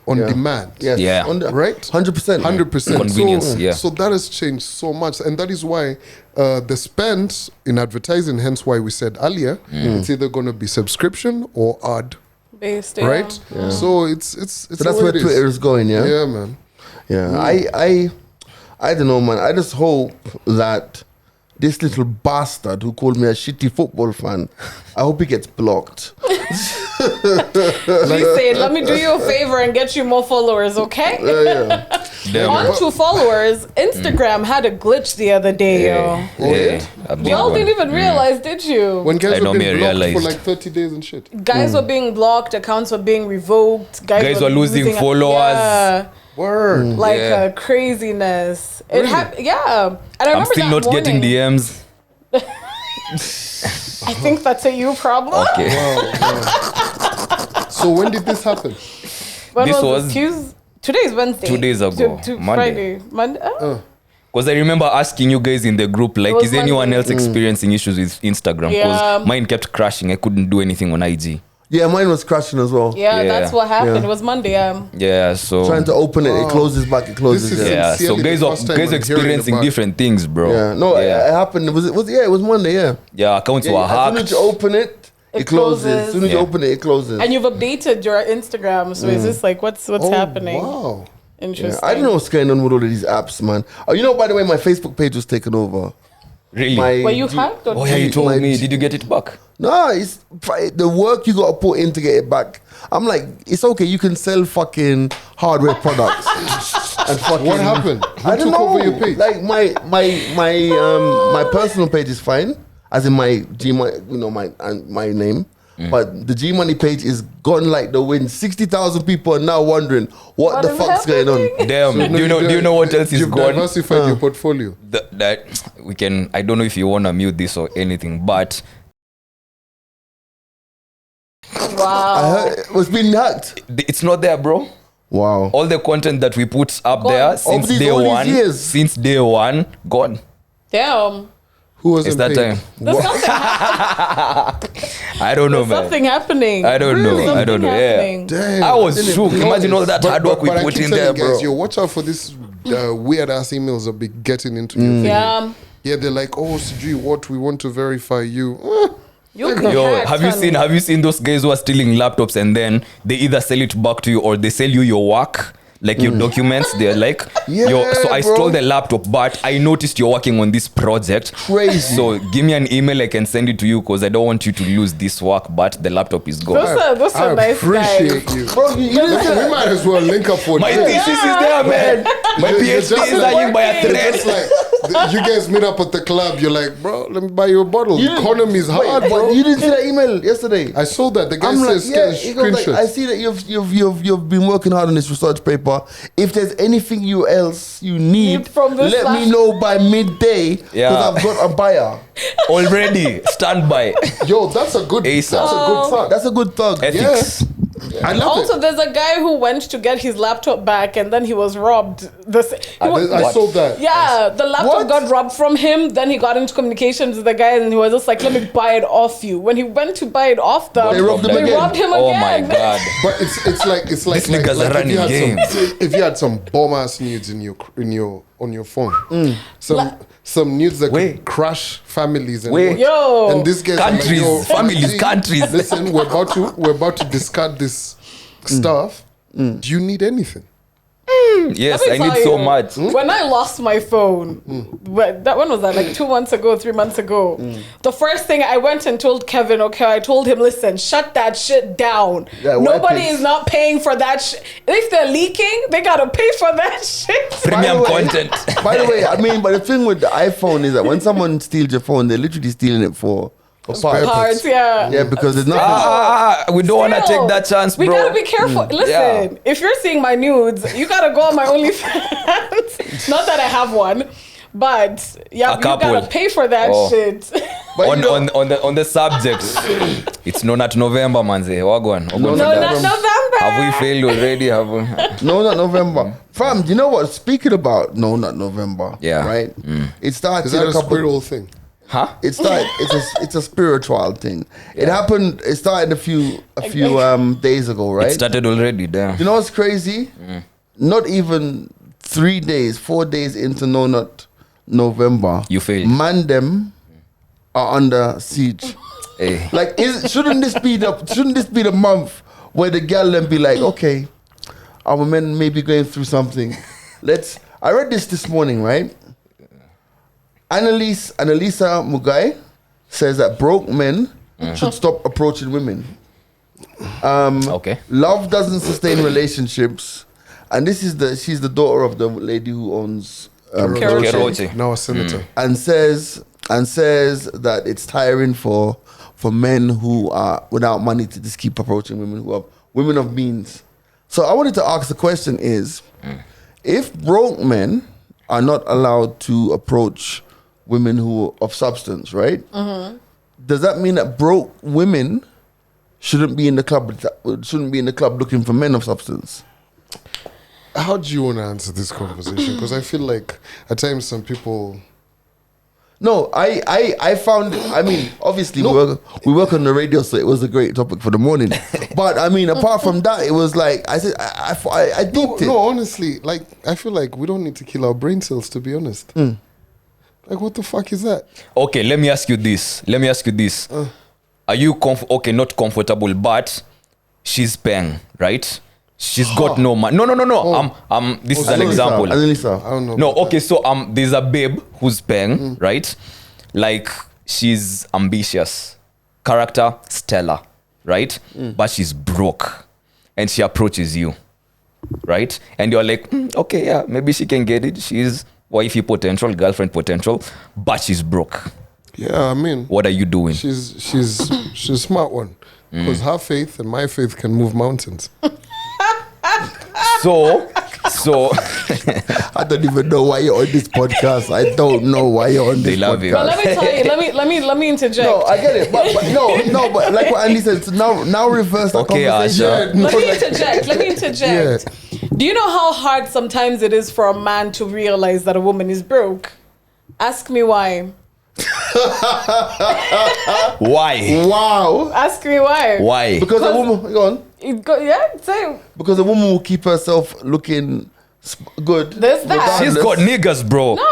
demand. Yes. Yeah. Right? 100%. 100%. Convenience, yeah. So that has changed so much. And that is why the spend in advertising, hence why we said earlier, it's either going to be subscription or ad, Based, right? So it's So that's where Twitter is going, yeah? Yeah, man. Yeah. I don't know, man. I just hope that this little bastard who called me a shitty football fan, I hope he gets blocked. Please say, let me do you a favor and get you more followers, okay? Damn. On to followers, Instagram had a glitch the other day, yo. A big Y'all one. didn't even realize, did you? When I guys were know me, being I blocked for realized. like 30 days and shit. Guys were being blocked, accounts were being revoked, Guys were losing followers. Yeah, Word. like Yeah. craziness. It happened, yeah. And I I'm remember still that not getting morning, DMs. I think that's a you problem. Okay. So when did this happen? When This was was it? Tuesday? Today is Wednesday. 2 days ago. Monday. Friday. Monday. Because I remember asking you guys in the group, like, was is anyone Monday. else experiencing issues with Instagram? Because Yeah. mine kept crashing. I couldn't do anything on IG. Yeah, mine was crashing as well. Yeah, Yeah. that's what happened. Yeah. It was Monday. Yeah, so Trying to open it, it closes back, it closes. This is- yeah, so Sincerely, guys the are first time guys I'm are experiencing hearing about- different things, bro. Yeah, no, yeah, it happened. It was Monday, yeah. yeah, accounts were As soon as hacked. you open it, It it closes. closes. As soon as you Yeah. open it, it closes. And you've updated your Instagram. So is this like what's happening? Wow. Interesting. I don't know what's going on with all of these apps, man. Oh, you know, by the way, my Facebook page was taken over. Really? Were you hacked or Oh yeah, you told my- me. Did you get it back? No, it's the work you gotta put in to get it back. I'm like, it's okay. You can sell fucking hardware products. And fucking, What happened? Who I don't took know. over your page? Like my personal page is fine, as in my Gmoney, you know, my name. But the Gmoney page is gone like the wind. 60,000 people are now wondering what the is fuck's going on. Damn. do you know what else is You've gone? diversified your portfolio. That we can. I don't know if you wanna mute this or anything, but Wow. I heard it was being hacked. it's not there, bro. Wow. All the content that we put up Gone. there since these- day all these one, years. since day one, gone. Damn. Who wasn't It's that paid? time. There's something, I don't know, there's man. something happening. I don't know. I Something don't know. happening. Yeah. Damn. I was didn't shook. even Imagine all that hard work we I put keep in telling there, bro. guys, yo, watch out for this weird ass emails that be getting into your thing. Yeah. Yeah, they're like, oh, Sijui, what? We want to verify you. You can Yo, hack, have you seen those guys who are stealing laptops and then they either sell it back to you or they sell you your work, like your documents? They're like, Yeah, so I bro. stole the laptop, but I noticed you're working on this project. Crazy. So give me an email, I can send it to you because I don't want you to lose this work, but the laptop is gone. Those are nice appreciate guys. you. Bro, you didn't say We that. might as well link up for My this. thesis is there, man. My You're PhD just is like- lying by a It's thread. just like you guys meet up at the club. You're like, bro, let me buy you a bottle. You didn't- Economy is hard, Wait, bro. but you didn't see that email yesterday. I saw that. The guy I'm like, says yeah, he goes like, I screenshots. see that you've been working hard on this research paper. If there's anything else you need, From this let me slash- know by midday because Yeah. I've got a buyer. Already, stand by. Yo, that's a good. ASAP. That's a good thought. That's a good thug. Ethics. I love Also, it. there's a guy who went to get his laptop back and then he was robbed. I saw that. Yeah, the laptop What? got robbed from him. Then he got into communications with the guy and he was just like, let me buy it off you. When he went to buy it off them, They robbed him they again. robbed him Oh again. my god. But it's like These niggas are if you running had if you had some bomb ass nudes in your on your phone, some nudes that Wait. could crush families and Wait. what- Yo. and this guy's Countries, like, yo, families, see, countries. Listen, we're about to discard this stuff. Do you need anything? Yes, Let me I need tell so you, much. When I lost my phone, when was that? Like 2 months ago, 3 months ago. The first thing I went and told Kevin, okay, I told him, listen, shut that shit down. Yeah, Nobody weapons. is not paying for that shit. If they're leaking, they gotta pay for that shit. Premium By the way- content. By the way, I mean, but the thing with the iPhone is that when someone steals your phone, they're literally stealing it for parts. Parts, yeah. Yeah, because there's nothing. We don't want to Still, take that chance, bro. We gotta be careful. Listen, Yeah. if you're seeing my nudes, you gotta go on my OnlyFans. Not that I have one, but yeah, A you couple. gotta pay for that Oh. shit. But you know- on the subject, it's not November, manze. Wagwan. No, No, November. not November. Have we failed already? Have we? No, not November. Fam, you know what? Speaking about no, not November. Yeah. Right. It started Is that a a couple. spiritual thing? Huh? It started. It's a spiritual thing. It happened. It started a few days ago, right? It started already. Damn. You know what's crazy? Not even 3 days, 4 days into no, not November. You failed. Man, them are under siege. Hey. Like, shouldn't this be the month where the girl then be like, okay, our men may be going through something. I read this morning, right? Annalisa Mugai says that broke men should stop approaching women. Okay. Love doesn't sustain relationships, and she's the daughter of the lady who owns Keroche. Keroche. Now a senator. and says that it's tiring for men who are without money to just keep approaching women who are women of means. So I wanted to ask the question is, if broke men are not allowed to approach women who are of substance, right? Does that mean that broke women shouldn't be in the club looking for men of substance? How do you want to answer this conversation? Because I feel like at times some people. No, I found. I mean, obviously we work on the radio, so it was a great topic for the morning. But I mean, apart from that, it was like I said, I deeped it. No, honestly, like I feel like we don't need to kill our brain cells. To be honest, like what the fuck is that? Okay, let me ask you this. Are you not comfortable, but she's paying, right? She's got no money. No. This is an example. Annalisa. I don't know. No, about okay, so there's a babe who's paying, right? Like she's ambitious, character stellar, right? But she's broke, and she approaches you, right? And you're like, okay, yeah, maybe she can get it. She's wifey potential, girlfriend potential, but she's broke. that. Yeah, I mean, What are you doing? she's a smart one because her faith and my faith can move mountains. So I don't even know why you're on this podcast. I don't know why you're on this They love podcast. you. But let me tell you, let me interject. No, I get it, but like what Andy said. So now reverse that Okay, conversation. Asha. Let me interject. Do you know how hard sometimes it is for a man to realize that a woman is broke? Ask me why. why? Wow. Ask me why. Why? Because a woman, go on. Yeah, say Because a woman will keep herself looking Good. There's that. She's got niggas, bro. No.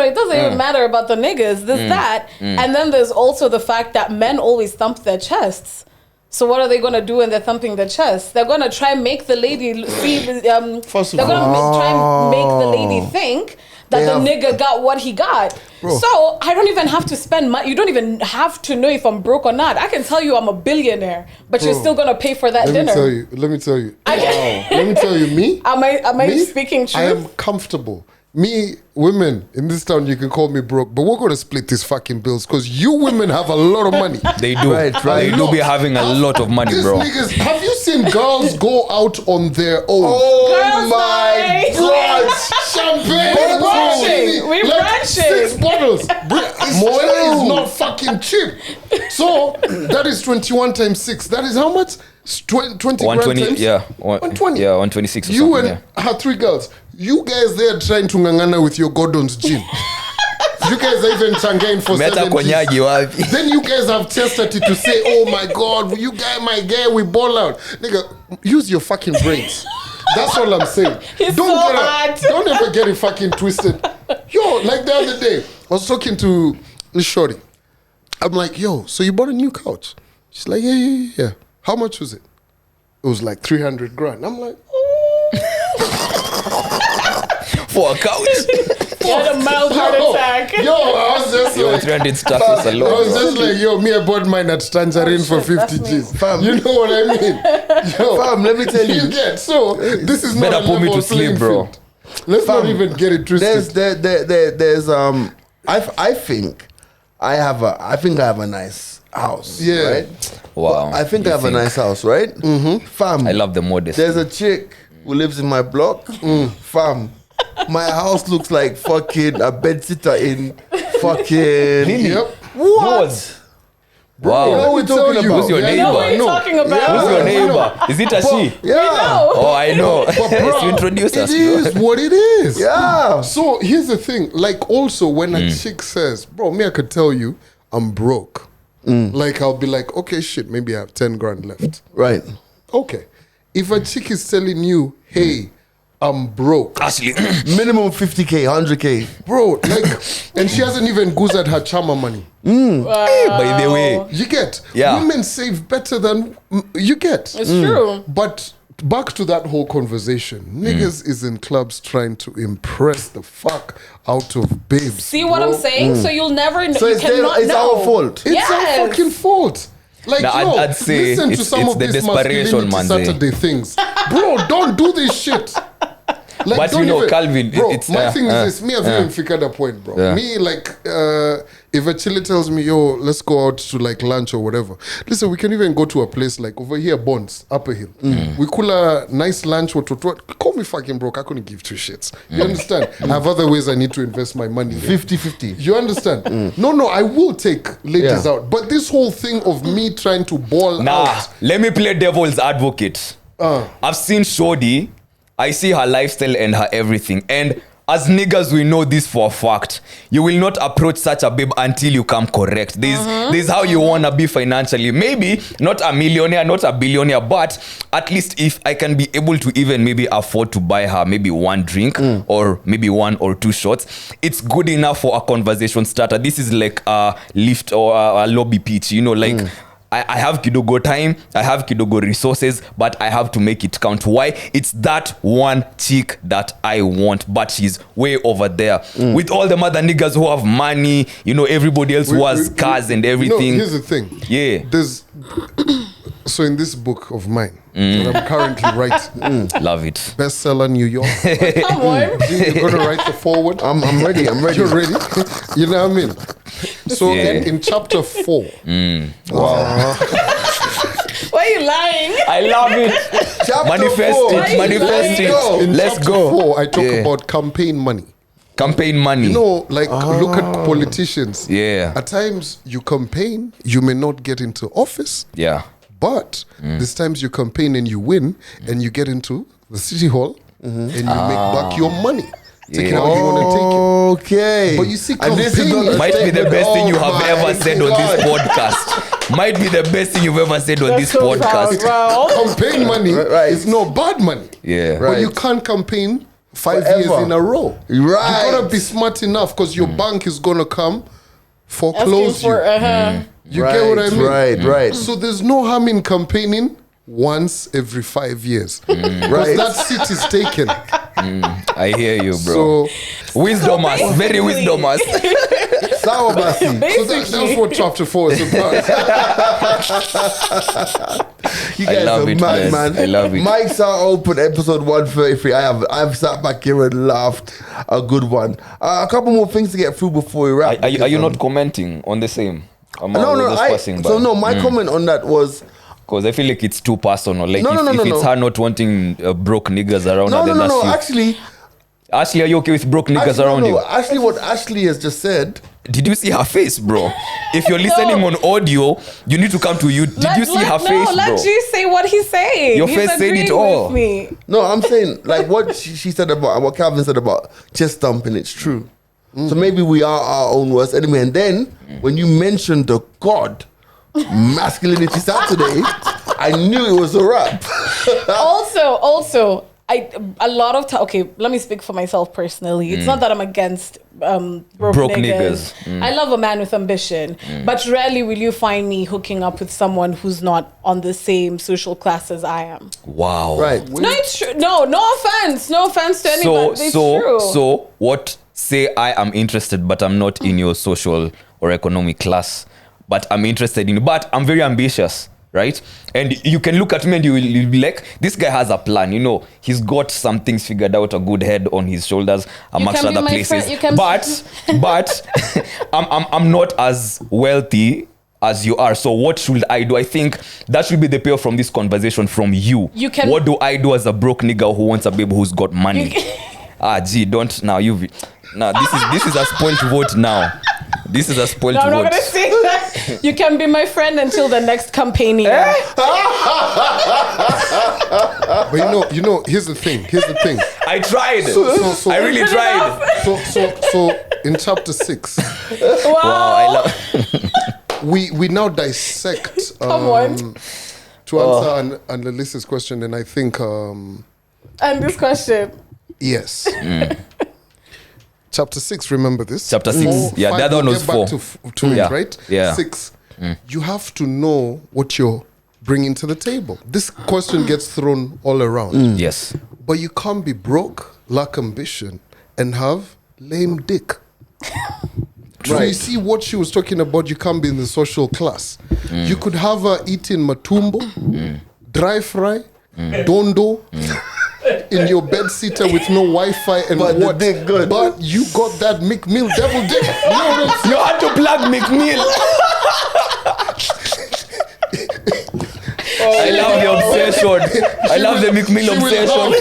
It doesn't even matter about the niggas. There's that. And then there's also the fact that men always thump their chests. So what are they going to do when they're thumping their chests? They're going to try and make the lady First of they're going to all- try and make the lady think that They the have- nigga got what he got. Bro. So I don't even have to spend money. You don't even have to know if I'm broke or not. I can tell you I'm a billionaire, but you're Bro. still going to pay for that Let dinner. me tell you. I can- Let me tell you, me. Am I Me, speaking truth? I am comfortable. Me, women in this town, you can call me broke, but we're gonna split these fucking bills because you women have a lot of money. They do. Right. They do be having a lot of money, These bro. niggas, have you seen girls go out on their own? Oh Girls' my night. God. Champagne, We're bro. branching. We're Like branching. 6 bottles. More is not fucking cheap. So that is 21 times 6. That is how much? 20 grand 120, times? yeah. 120. Yeah, 126 or You something, and yeah. her 3 girls. You guys there trying to ngangana with your Gordon's gin. You guys are even changain for Meta 7 konyagi Gs. wapi. Then you guys have tested it to say, oh my God, you guy, my guy, we ball out. Nigga, use your fucking brains. That's all I'm saying. He's so hard. Don't ever get it fucking twisted. Yo, like the other day, I was talking to this shorty. I'm like, yo, so you bought a new couch? She's like, yeah. How much was it? It was like 300 grand. I'm like, For a couch. You had a mild heart attack. Yo, I was just Yo, like, 300 stuff is a I lot. was just like, yo, me, I bought mine at Tangerine for Oh, shit, 50 that's me. G's. Fam. You know what I mean? Yo, Fam, let me tell you. You get, so this is Better not a put me level to sleep, playing bro. field. Let's not even get it twisted. There's I think I have a nice house. Yeah. Right? Wow. I think You I have a nice house, right? Mm-hmm. Fam. I love the modest. There's a chick who lives in my block. Fam. My house looks like fucking a bed sitter in fucking. Yep. What? Wow. You know what we're talking about? Who's your Yeah, You know what neighbor? you're talking about? Who's your neighbor? Is it a she? Yeah. No. Oh, I know. But bro, Let's introduce it us, is bro. what it is. Yeah. So here's the thing. Like also when a chick says, bro, me, I could tell you I'm broke. Like I'll be like, okay, shit, maybe I have 10 grand left. Right. Okay. If a chick is telling you, hey, I'm broke. Ashley. Minimum 50K, 100K. Bro, like, and she hasn't even goozed her chama money. By the way. You get? Yeah. Women save better than you get. It's true. But back to that whole conversation. Niggas is in clubs trying to impress the fuck out of babes. See what bro. I'm saying? So you'll never know. So you it's cannot it's know. our fault. It's Yes. our fucking fault. Like, Nah, yo, I'd say listen to it's- some it's of the these desperation, masculinity man, Saturday things. Bro, don't do this shit. Like, But don't you know, Calvin, bro, it's, my thing is this. Me, I've even yeah. figured a point, bro. Yeah. Me, like, if a chile tells me, yo, let's go out to like lunch or whatever. Listen, we can even go to a place like over here, Bonds, Upper Hill. We cool a nice lunch. What? Call me fucking broke. I couldn't give 2 shits. You understand? I have other ways I need to invest my money. 50-50. You understand? No, I will take ladies Yeah. out. But this whole thing of me trying to ball Nah, out. let me play devil's advocate. I've seen Shorty. I see her lifestyle and her everything. And as niggas, we know this for a fact. You will not approach such a babe until you come correct. This is how you want to be financially. Maybe not a millionaire, not a billionaire, but at least if I can be able to even maybe afford to buy her maybe 1 drink or maybe 1 or 2 shots, it's good enough for a conversation starter. This is like a lift or a lobby pitch, you know, like... I have Kidogo time, I have Kidogo resources, but I have to make it count. Why? It's that one chick that I want, but she's way over there. With all the other niggas who have money, you know, everybody else who has cars and everything. No, here's the thing. Yeah. There's so in this book of mine that I'm currently writing, Love it. bestseller New York. Come on. You're gonna write the forward. I'm ready. I'm ready. You're ready. You know what I mean? So Yeah. in chapter 4, Why are you lying? I love it. Chapter Manifest 4. it. Manifest Go. it. in Let's chapter go. 4, I talk Yeah. about campaign money. Campaign money. You know, like look at politicians. Yeah. At times you campaign, you may not get into office, Yeah. but there's times you campaign and you win, and you get into the city hall, and you make back your money. Take it Yeah. how you want to take it. Okay. But you see, And this is campaign not a Might be the statement. best thing you Oh have my ever said on this God. podcast. Might be the best thing you've ever said on this so proud, podcast. bro. Campaign money Right. is not bad money. Yeah. But you Right. can't campaign 5 Forever. years in a row. Right. You gotta be smart enough because your bank is gonna come foreclose you. You get what I mean? Right. So there's no harm in campaigning once every 5 years. Right. That seat is taken. I hear you, bro. So, Wisdomous, very basically- wisdomous. Sour Basi. so that's what chapter 4 is about. You I guys love are it, mad, man. man. I love it. Mike's are open, episode 133. I've sat back here and laughed. A good one. A couple more things to get through before we wrap. Are you because, not commenting on the same? No. My comment on that was. Because I feel like it's too personal. Like No, if, no, if no, it's no. her not wanting broke niggas around her, then that's you. Actually, Ashley, are you okay with broke niggas around you? Actually, what Ashley has just said. Did you see her face, bro? If you're listening on audio, you need to come to you. Did you see her face, bro? Let you say what he's saying. Your He's face said it agreeing all. with me. No, I'm saying like what she said about what Calvin said about chest thumping. It's true. So maybe we are our own worst enemy. And then when you mentioned the God Masculinity Saturday, I knew it was a wrap. Also, a lot of time. Okay, let me speak for myself personally. It's not that I'm against broke niggas. I love a man with ambition, but rarely will you find me hooking up with someone who's not on the same social class as I am. Wow. Right. No, it's true. No offense. No offense to anybody. It's true. So what? Say I am interested, but I'm not in your social or economic class. But I'm interested in. But I'm very ambitious, right? And you can look at me and you'll be like, this guy has a plan. You know, he's got some things figured out, a good head on his shoulders, amongst can be other my places. friend, you can- But I'm not as wealthy as you are. So what should I do? I think that should be the payoff from this conversation from you. What do I do as a broke nigga who wants a babe who's got money? Don't now you. Now this is a spoiled vote now. This is a spoiled No, I'm vote. not gonna say that. You can be my friend until the next campaign year. But you know, here's the thing. I tried. So I really tried. So in chapter 6, Wow, I love. we now dissect Come on. to answer Annalise's question, and I think And this question. yes. Chapter 6, remember this? Chapter 6. Yeah, the other one we'll was get 4. back to Yeah. it, right? Yeah. 6. You have to know what you're bringing to the table. This question gets thrown all around. Yes. But you can't be broke, lack ambition, and have lame dick. So you see what she was talking about, you can't be in the social class. You could have her eating matumbo, dry fry, dondo, in your bed sitter with no Wi-Fi and But the what? dick good. But you got that McMill devil dick. You know what I'm saying? You had to plug McNeil. I love the obsession. I love the McMill obsession.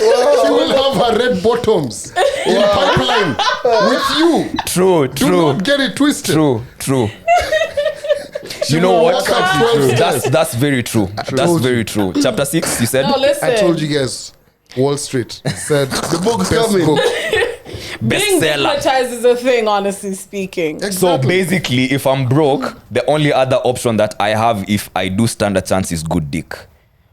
She will have her red bottoms in pipeline with you. True, Do true, not get it twisted. true. You know will what? walk out 12 steps. That's very true. That's very true. Chapter 6, you said? No, listen. I told you guys, Wall Street said the book's best coming. book. Being Bestseller. stigmatized is a thing, honestly speaking. So Exactly. basically, if I'm broke, the only other option that I have if I do stand a chance is good dick.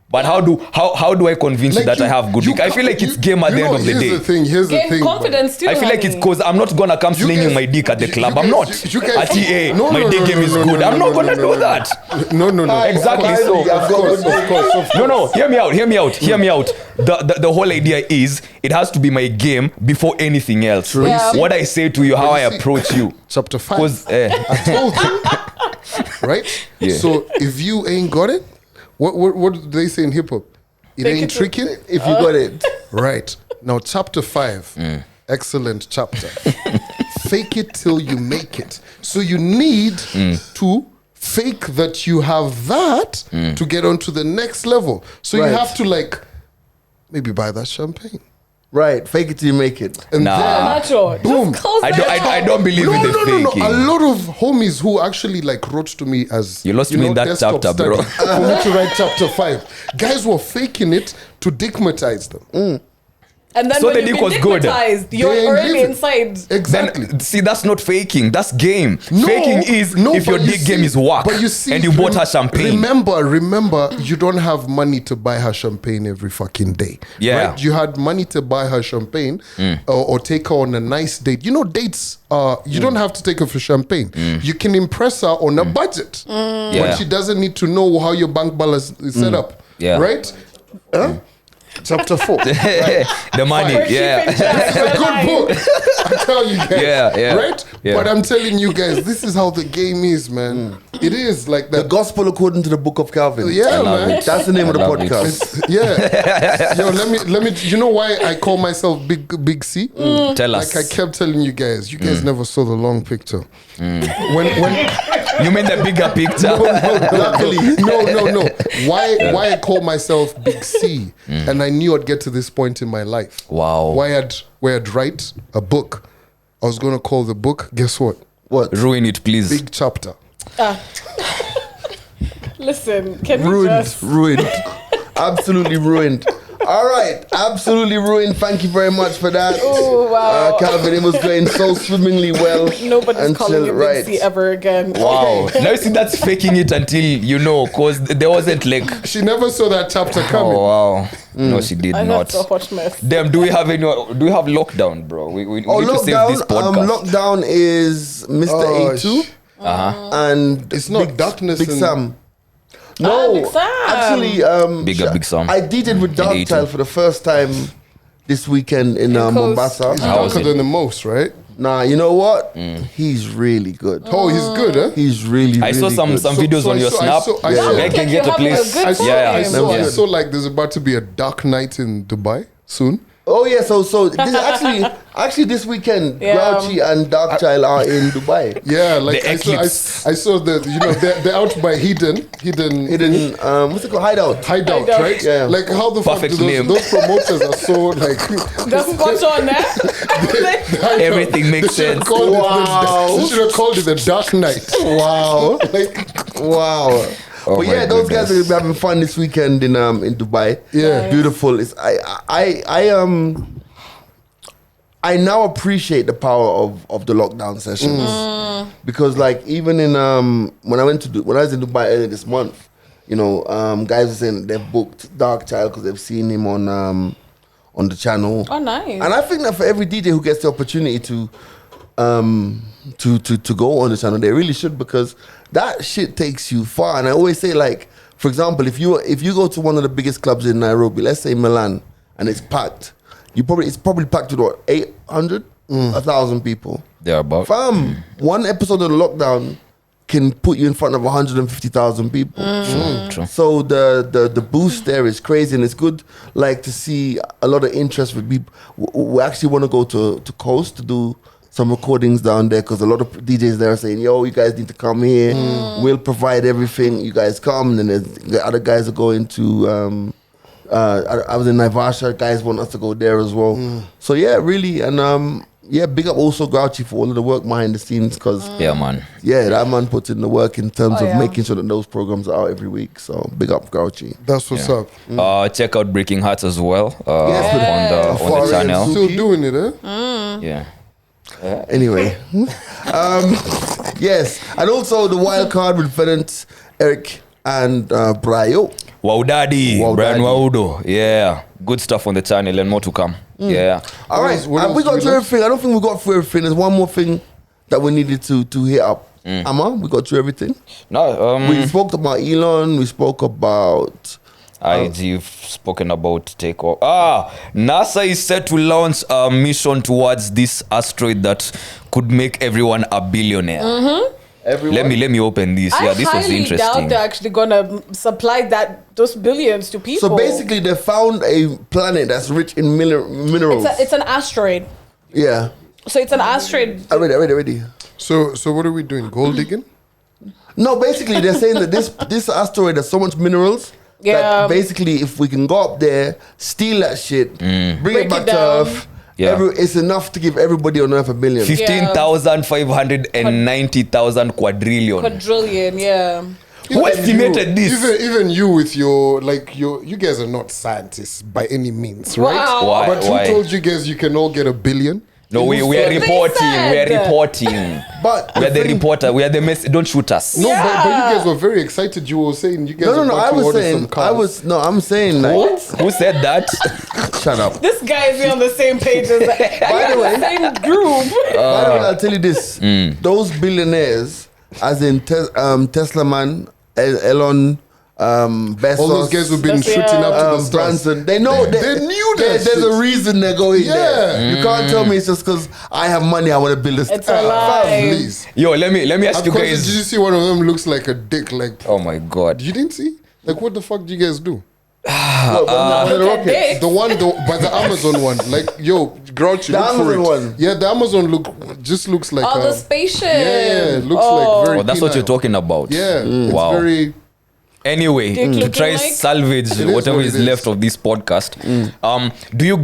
But how do I convince you that I have good dick? I feel like it's game at the end of the day. Here's the Gain thing. confidence too. I feel like it's because I'm not gonna come You slinging guys- my dick at the you club. I'm guys- not. you guys- At EA, No, my no, dick no, game no, is no, good. no, I'm no, not gonna no, do no, that. No. Exactly so. Of course. No. Hear me out. The whole idea is it has to be my game before anything else. Yeah. What I say to you, how I you see- approach you. Chapter 5. Because I told you. Right? Yeah. So if you ain't got it, what do they say in hip hop? It Fake ain't it tricking. If you got it. Right. Now, chapter 5. Excellent chapter. Fake it till you make it. So you need to fake that you have that to get on to the next level. So Right. you have to maybe buy that champagne. Right. Fake it till you make it. And Nah. Nacho, Boom. just close I that don't believe in the faking. A lot of homies who actually wrote to me as You lost me in that desktop chapter, bro. study for me to write chapter 5. Guys were faking it to digmatize them. And then So when the you've dick been was good. digmatized, you're They ain't already living. inside. Exactly. Then see, that's not faking. That's game. No, Faking is if your but you dick game see- is whack but you see, and you bought her champagne. Remember, you don't have money to buy her champagne every fucking day. Yeah. Right? You had money to buy her champagne or take her on a nice date. You know, dates, you don't have to take her for champagne. You can impress her on a budget. Yeah. But she doesn't need to know how your bank balance is set up. Yeah. Right? Huh? Chapter 4. The money, Where she yeah. finished up, It's a we're good like- book. I tell you guys. Yeah. Right? Yeah. But I'm telling you guys, this is how the game is, man. It is like The that. gospel according to the book of Calvin. Yeah, love man. it. That's the name of the I love it. podcast. Yeah. Yo, let me you know why I call myself Big C? Tell us. Like I kept telling you guys never saw the long picture. When You mean the bigger picture? no. Why I call myself Big C? And I knew I'd get to this point in my life. Wow. Why I'd write a book. I was gonna call the book, guess what? What? Ruin it, please. Big chapter. Listen, can we Ruined. just... Ruined. Absolutely ruined. All right. Absolutely ruined. Thank you very much for that. Oh, wow. Calvin, it was going so swimmingly well. Nobody's calling you right. Big C ever again. Wow. Now you see that's faking it until you know, because there wasn't like. She never saw that chapter coming. Oh wow. No, she did I not. That's a hot mess. Damn, do we have lockdown, bro? We need to save this podcast. Lockdown is Mr. Oh, A2 and It's not darkness Big and- Sam. No, Big Sam. actually, Big Sam. I did it with Dark A2. Child for the first time this weekend in Coast. Mombasa. He's How was darker it? than the most, right? Nah, you know what? He's really good. Oh, he's good, huh? He's really. I saw really some good. videos So on I your saw- I snap. saw- I Yeah. saw- They Like can you're get a having a place. good Yeah, time. yeah. I saw like there's about to be a dark night in Dubai soon. Oh yeah, so this actually this weekend, Yeah. Grouchy and Dark Child are in Dubai. Yeah, like The I eclipse. saw the they're out by Hidden Hidden, what's it called? Hideout. Hideout, Hideout. right? Yeah. Like how the fuck Perfect do name. those promoters are so like That's what's on there. Everything makes They should have sense. called it Wow. they should have called it the Dark Knight. Wow. Like Wow. Oh but my yeah, those guys goodness. are having fun this weekend in Dubai. Yeah. Beautiful. It's I now appreciate the power of the lockdown sessions because like even in when I was in Dubai earlier this month, you know, guys were saying they've booked Dark Child because they've seen him on the channel. Oh, nice. And I think that for every DJ who gets the opportunity to go on the channel, they really should because that shit takes you far. And I always say, like, for example, if you go to one of the biggest clubs in Nairobi, let's say Milan, and it's packed, it's probably packed with what 800, 1,000 people. Thereabout. Fam, one episode of the lockdown can put you in front of 150,000 people. True. So the boost there is crazy, and it's good like to see a lot of interest with people. We actually want to go to Coast to do some recordings down there because a lot of DJs there are saying, "Yo, you guys need to come here. We'll provide everything. You guys come." And then the other guys are going to. I was in Naivasha. Guys want us to go there as well. So yeah, really, and big up also Grouchy for all of the work behind the scenes because. Yeah, man. Yeah, that man puts in the work in terms Oh, of yeah. making sure that those programs are out every week. So big up Grouchy. that's what's up. Check out Breaking Hearts as well Yes, with on the Foreign channel. Zoo. Still doing it, eh? Yeah. Anyway, yes, and also the wild card with Venant, Eric, and Brayo. Wow Daddy, Wow Brian Daddy. Waudo. Yeah. Good stuff on the channel and more to come. Yeah. All right, what and we else got we through left? everything. I don't think we got through everything. There's one more thing that we needed to hit up. Amma, we got through everything. No, We spoke about Elon. We spoke about. I've spoken about takeoff. NASA is set to launch a mission towards this asteroid that could make everyone a billionaire. Everyone. Let me open this. I Yeah, this was highly doubt interesting. they're actually gonna supply those billions to people. So basically, they found a planet that's rich in minerals. it's an asteroid. Yeah, So it's an asteroid. I ready. So what are we doing? Gold digging? No, basically they're saying that this asteroid has so much minerals Yeah. that basically if we can go up there, steal that shit, bring Break it back it to down. Earth, Yeah. it's enough to give everybody on Earth a billion. 15,590,000 quadrillion. Quadrillion, yeah. Who estimated this? Even you with your you guys are not scientists by any means, right? Wow. Why? But who Why? told you guys you can all get $1 billion? No, we are They reporting. We are said. reporting. But We are the thing- reporter. We are the mess. Don't shoot us. No, but you Yeah. guys were very excited. You were saying you guys No, are about I to was order saying, some cars. I'm saying, like, Who said that? shut up. This guy is on the same page as By the way, same group. By the way, I'll tell you this: those billionaires, as in Tesla man, Elon, Bezos, All those guys who've been That's- shooting up to the stars. Branson, they know They knew that There's a shit. reason they're going Yeah. there. You can't tell me it's just because I have money. I want to build this. It's a lie. Please. Yo, let me ask you Did guys. you see one of them looks like a dick? Like, Oh my god. you didn't see? Like, what the fuck do you guys do? Look, one of the Look at rockets. this. The one, but the Amazon one, like, yo, Grouchy, The look for Amazon it. one. Yeah, the Amazon just looks like Oh, a, the spaceship. yeah, it looks like very. Oh, that's what you're penile. talking about. Yeah, it's Wow. very. Anyway, Dick to looking try like? salvage is whatever what is it is. left of this podcast, do you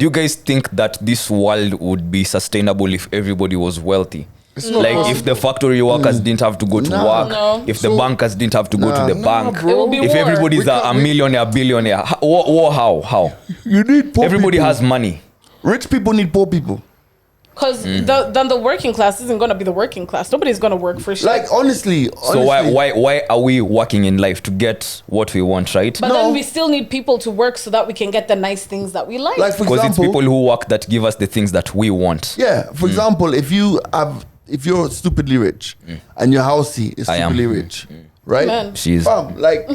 guys think that this world would be sustainable if everybody was wealthy? It's not Like possible. if the factory workers didn't have to go to Nah. work, No. if the So- bankers didn't have to go to the bank, bro. It will be if war. everybody's We a can't- we- millionaire, billionaire, how? You need poor Everybody people. has money. Rich people need poor people. Because then the working class isn't going to be the working class. Nobody's going to work for shit. Like honestly. So why are we working in life to get what we want, right? but No. then we still need people to work so that we can get the nice things that we like. Like for Because it's example, people who work that give us the things that we want. yeah. For example, if you're stupidly rich and your housey is I am. stupidly rich, right? Amen. She's Like,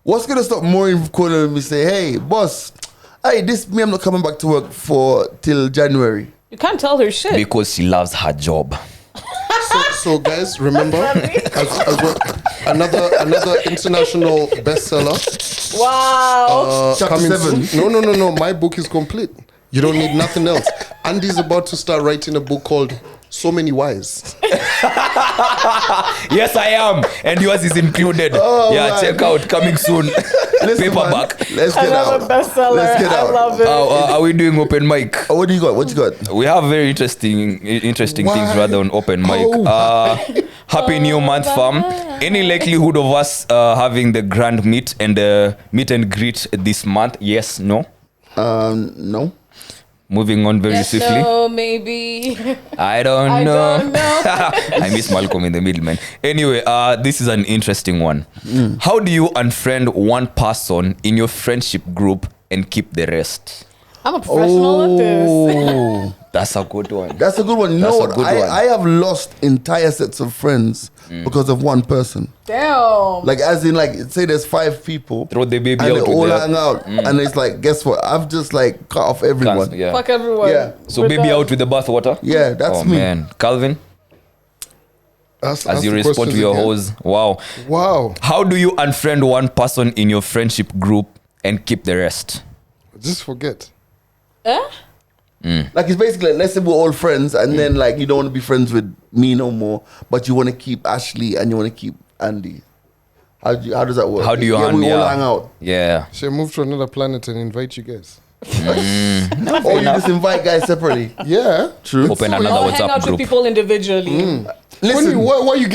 what's gonna stop Maureen calling me say, "Hey, boss, hey, I'm not coming back to work for till January." You can't tell her shit. because she loves her job. So guys, remember, as well, another international bestseller. Wow. Chapter Coming 7. soon. No. My book is complete. You don't need nothing else. Andy's about to start writing a book called So Many Whys. Yes, I am, and yours is included. Oh, yeah, man. check out coming soon. Listen, Paperback. man, let's get Another out. bestseller. Let's get I out. love it. Are we doing open mic? Oh, what do you got? What you got? We have very interesting things Why? rather on open mic. Oh, Happy New Month, fam. Any likelihood of us having the grand meet and meet and greet this month? Yes, no. No. Moving on very Yes, swiftly. no, maybe. I don't I know. don't know. I miss Malcolm in the Middle, man. Anyway, this is an interesting one. How do you unfriend one person in your friendship group and keep the rest? I'm a professional at this. Oh, That's a good one. that's a good one. You That's know a what? good one. I have lost entire sets of friends because of one person. Damn. Like, as in, like, say there's 5 people. Throw the baby and out they with all the- hang out. And it's like, guess what? I've just, like, cut off everyone. Yeah. Fuck everyone. Yeah. So We're baby done. out with the bathwater. Yeah, that's Oh me. man, Calvin, Ask as you the respond to questions your again. hose. Wow. Wow. How do you unfriend one person in your friendship group and keep the rest? Just forget. Eh? Like, it's basically, let's say we're all friends, and then, like, you don't want to be friends with me no more, but you want to keep Ashley and you want to keep Andy. How does that work? How do you we all yeah. hang out. Yeah. Should I move to another planet and invite you guys? Or you just invite guys separately. Yeah. True. Open I'll another hang WhatsApp out with group. people individually. Listen, Why you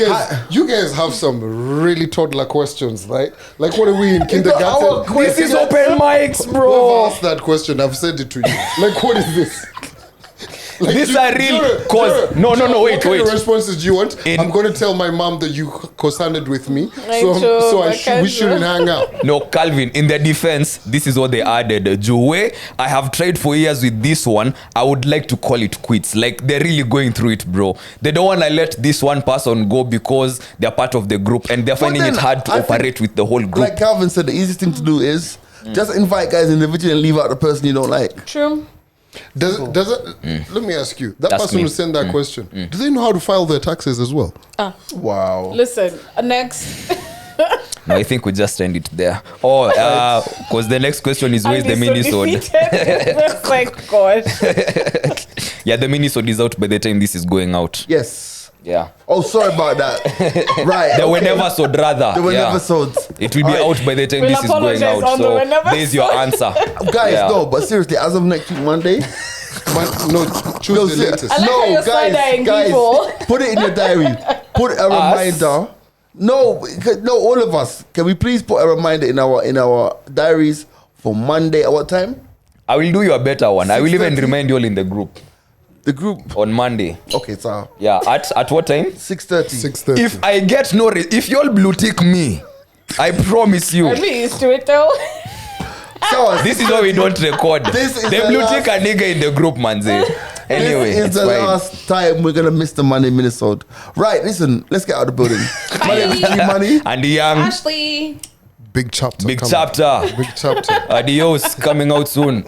guys have some really toddler questions, right? Like, what are we in kindergarten? This is open mics, Whoever bro. asked that question, I've said it to you. Like, what is this? Like, These are real cause. No, What kind of wait. responses do you want? In- I'm going to tell my mom that you co-signed with me, Like, so sure, we shouldn't hang out. No, Calvin, in their defense, this is what they added. Juwe, I have tried for years with this one. I would like to call it quits. Like, they're really going through it, bro. They don't want to let this one person go because they're part of the group and they're finding then it hard to I think, operate with the whole group. like Calvin said, the easiest thing to do is just invite guys individually and leave out the person you don't like. True. Does it? Let me ask you. That That's person me. who sent that question, do they know how to file their taxes as well? Wow. Listen, next. No, I think we just end it there. Oh, because the next question is where's the Andy's so minisode? defeated. It's like, gosh. Yeah, the minisode is out by the time this is going out. Yes. Yeah. Oh, sorry about that. Right. The okay. whenever sode rather. The yeah. whenever sods. It will be Alright. out by the time We'll this is going apologize out. on the So whenever there's your answer. Guys, Yeah. no, but seriously, as of next week, Monday. No, choose No, the ser- latest. I like how you're side-eyeing people. put it in your diary. Put a reminder No, all of us. Can we please put a reminder in our diaries for Monday at what time? I will do you a better one. I will even 6:30? remind you all in the group The group. on Monday. Okay, so Yeah, at what time? 6:30. 6:30. If I get no, if y'all blue tick me, I promise you. Are we used to it though? So This is why we don't record. This is the the blue last- tick a nigga in the group, manze. Anyway, this is it's the fine. last time we're gonna miss the money Minnesota. Right, listen, let's get out of the building. Money, money. And the young Ashley. Big chapter. big coming. chapter. Big chapter. Adios, coming out soon.